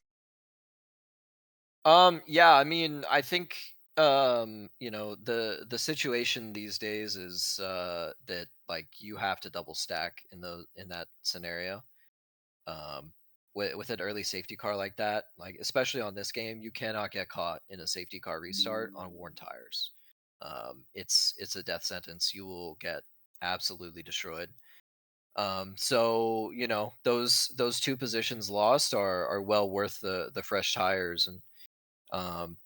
[SPEAKER 4] Yeah, I mean, I think the situation these days is that like you have to double stack in that scenario. Um with an early safety car like that, like especially on this game, you cannot get caught in a safety car restart on worn tires. It's a death sentence. You will get absolutely destroyed. So those two positions lost are well worth the fresh tires, and um,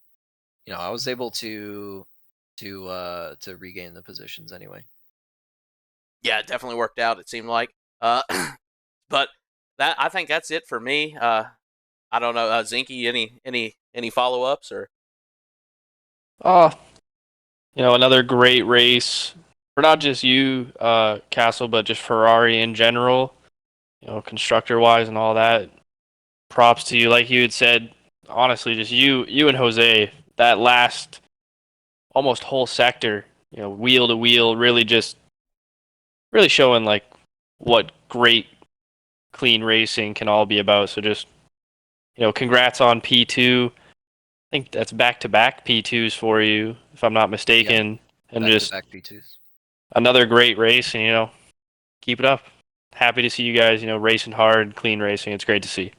[SPEAKER 4] I was able to regain the positions anyway.
[SPEAKER 1] Yeah, it definitely worked out. It seemed like. But that I think that's it for me. I don't know, Zinky. Any follow ups or?
[SPEAKER 2] Oh, another great race for not just you, Castle, but just Ferrari in general. Constructor wise and all that. Props to you. Like you had said, honestly, just you and Jose. That last almost whole sector, wheel to wheel, really showing like what great clean racing can all be about. So just congrats on P2. I think that's back-to-back P2s for you, if I'm not mistaken. And
[SPEAKER 4] Back to
[SPEAKER 2] just
[SPEAKER 4] back P2s.
[SPEAKER 2] another great race, and keep it up. Happy to see you guys, racing hard, clean racing. It's great to see.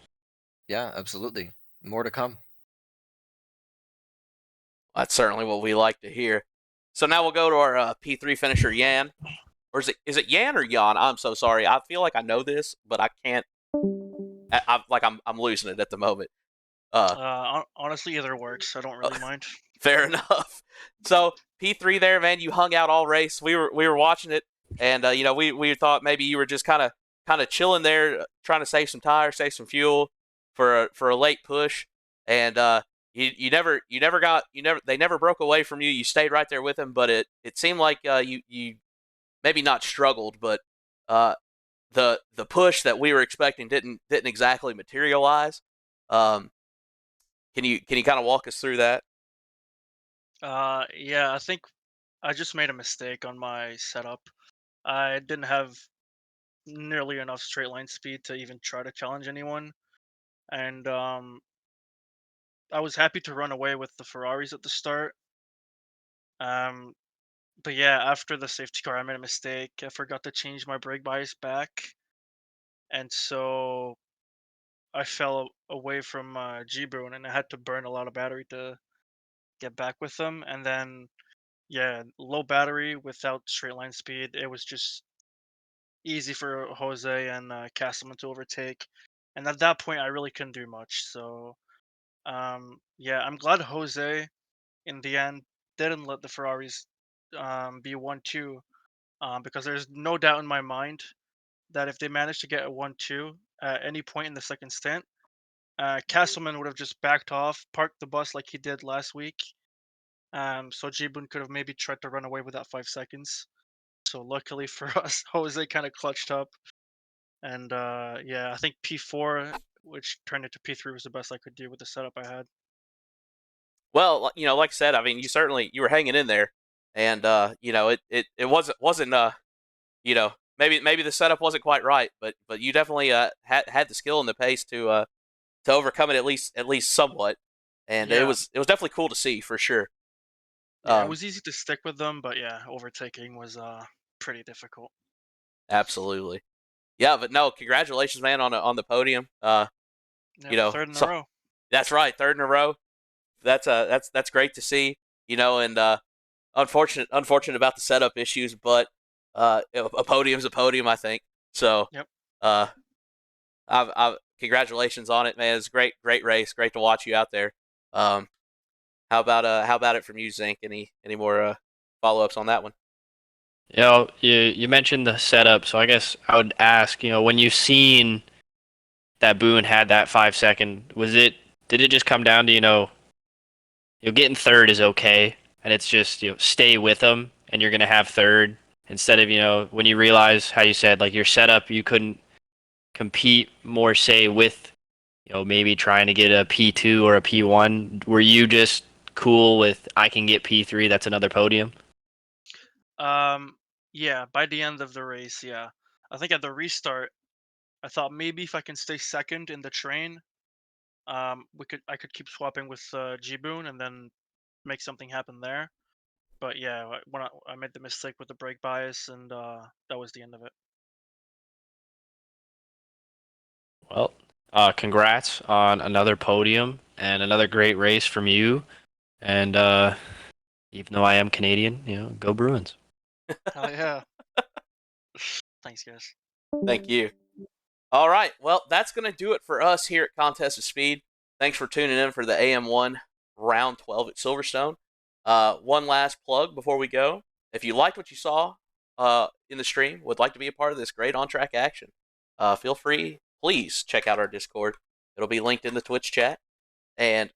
[SPEAKER 4] Yeah, absolutely. More to come.
[SPEAKER 1] That's certainly what we like to hear. So now we'll go to our P3 finisher, Yan. Or is it Yan or Jan? I'm so sorry. I feel like I know this, but I can't. I'm losing it at the moment. Uh,
[SPEAKER 5] Honestly, either works. I don't really mind.
[SPEAKER 1] Fair enough. So P3 there, man, you hung out all race. We were watching it, and we thought maybe you were just kind of chilling there, trying to save some tires, save some fuel for a late push, and they never broke away from you. You stayed right there with them, but it seemed like you maybe not struggled, but uh, the push that we were expecting didn't exactly materialize. Um, can you kind of walk us through that?
[SPEAKER 5] Yeah, I think I just made a mistake on my setup. I didn't have nearly enough straight line speed to even try to challenge anyone, and I was happy to run away with the Ferraris at the start. Um, but yeah, after the safety car, I made a mistake. I forgot to change my brake bias back, and so I fell away from G-Boon, and I had to burn a lot of battery to get back with them. And then, yeah, low battery without straight line speed, it was just easy for Jose and Castleman to overtake. And at that point, I really couldn't do much. So, yeah, I'm glad Jose, in the end, didn't let the Ferraris be 1-2, because there's no doubt in my mind that if they managed to get a 1-2 at any point in the second stint, Castleman would have just backed off, parked the bus like he did last week. So Jibun could have maybe tried to run away with that 5 seconds. So luckily for us, Jose kind of clutched up, and yeah, I think P4 which turned into P3 was the best I could do with the setup I had.
[SPEAKER 1] Well, like I said, I mean, you were hanging in there, and it wasn't maybe the setup wasn't quite right, but you definitely had the skill and the pace to overcome it at least somewhat, and it
[SPEAKER 5] Yeah,
[SPEAKER 1] was definitely cool to see for sure.
[SPEAKER 5] yeah, it
[SPEAKER 1] Um,
[SPEAKER 5] was easy to stick with them, but yeah, overtaking was pretty difficult.
[SPEAKER 1] absolutely, yeah, but no, congratulations, man, on the podium.
[SPEAKER 5] Yep, third in a
[SPEAKER 1] So
[SPEAKER 5] row.
[SPEAKER 1] that's right, third in a row. That's great to see. And unfortunate about the setup issues, but a podium's a podium, I think. So,
[SPEAKER 5] Yep.
[SPEAKER 1] uh, I've congratulations on it, man. It's a great race. Great to watch you out there. Um, how about it from you, Zink? Any more follow ups on that one?
[SPEAKER 2] You mentioned the setup, so I guess I would ask, when you've seen that Boone had that 5 second, did it just come down to, getting third is okay, and it's just, stay with them, and you're gonna have third instead of, when you realize how you said like your setup, you couldn't compete more, say, with, maybe trying to get a P2 or a P1. Were you just cool with I can get P3? That's another podium.
[SPEAKER 5] Um, yeah, by the end of the race, yeah. I think at the restart, I thought maybe if I can stay second in the train, I could keep swapping with G-Boon and then make something happen there. But yeah, when I made the mistake with the brake bias, and that was the end of it.
[SPEAKER 2] Well, congrats on another podium and another great race from you. And even though I am Canadian, go Bruins.
[SPEAKER 5] Hell yeah! Thanks, guys.
[SPEAKER 1] Thank you. All right. Well, that's going to do it for us here at Contest of Speed. Thanks for tuning in for the AM1 round 12 at Silverstone. One last plug before we go. If you liked what you saw in the stream, would like to be a part of this great on track action, feel free, please check out our Discord. It'll be linked in the Twitch chat. And,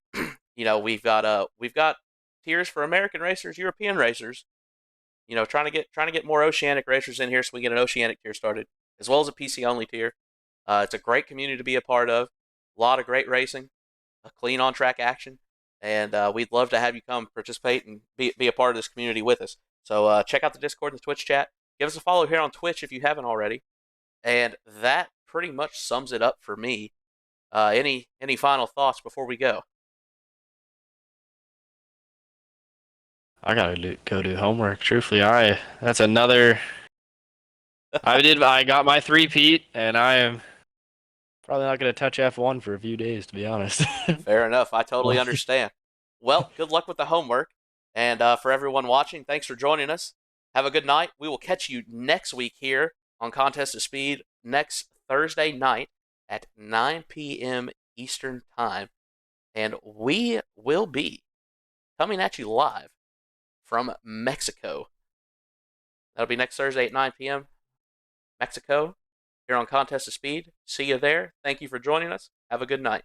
[SPEAKER 1] we've got tiers for American racers, European racers, trying to get more oceanic racers in here so we get an oceanic tier started, as well as a PC only tier. It's a great community to be a part of. A lot of great racing, a clean on track action, and we'd love to have you come participate and be a part of this community with us. So check out the Discord and the Twitch chat. Give us a follow here on Twitch if you haven't already. And that pretty much sums it up for me. Any final thoughts before we go?
[SPEAKER 2] I gotta go do homework. Truthfully, that's another. I got my three-peat, and I am probably not gonna touch F1 for a few days, to be honest.
[SPEAKER 1] Fair enough. I totally
[SPEAKER 2] Well,
[SPEAKER 1] understand. Well, good luck with the homework. And for everyone watching, thanks for joining us. Have a good night. We will catch you next week here on Contest of Speed next Thursday night at 9 p.m. Eastern Time. And we will be coming at you live from Mexico. That'll be next Thursday at 9 p.m. Mexico here on Contest of Speed. See you there. Thank you for joining us. Have a good night.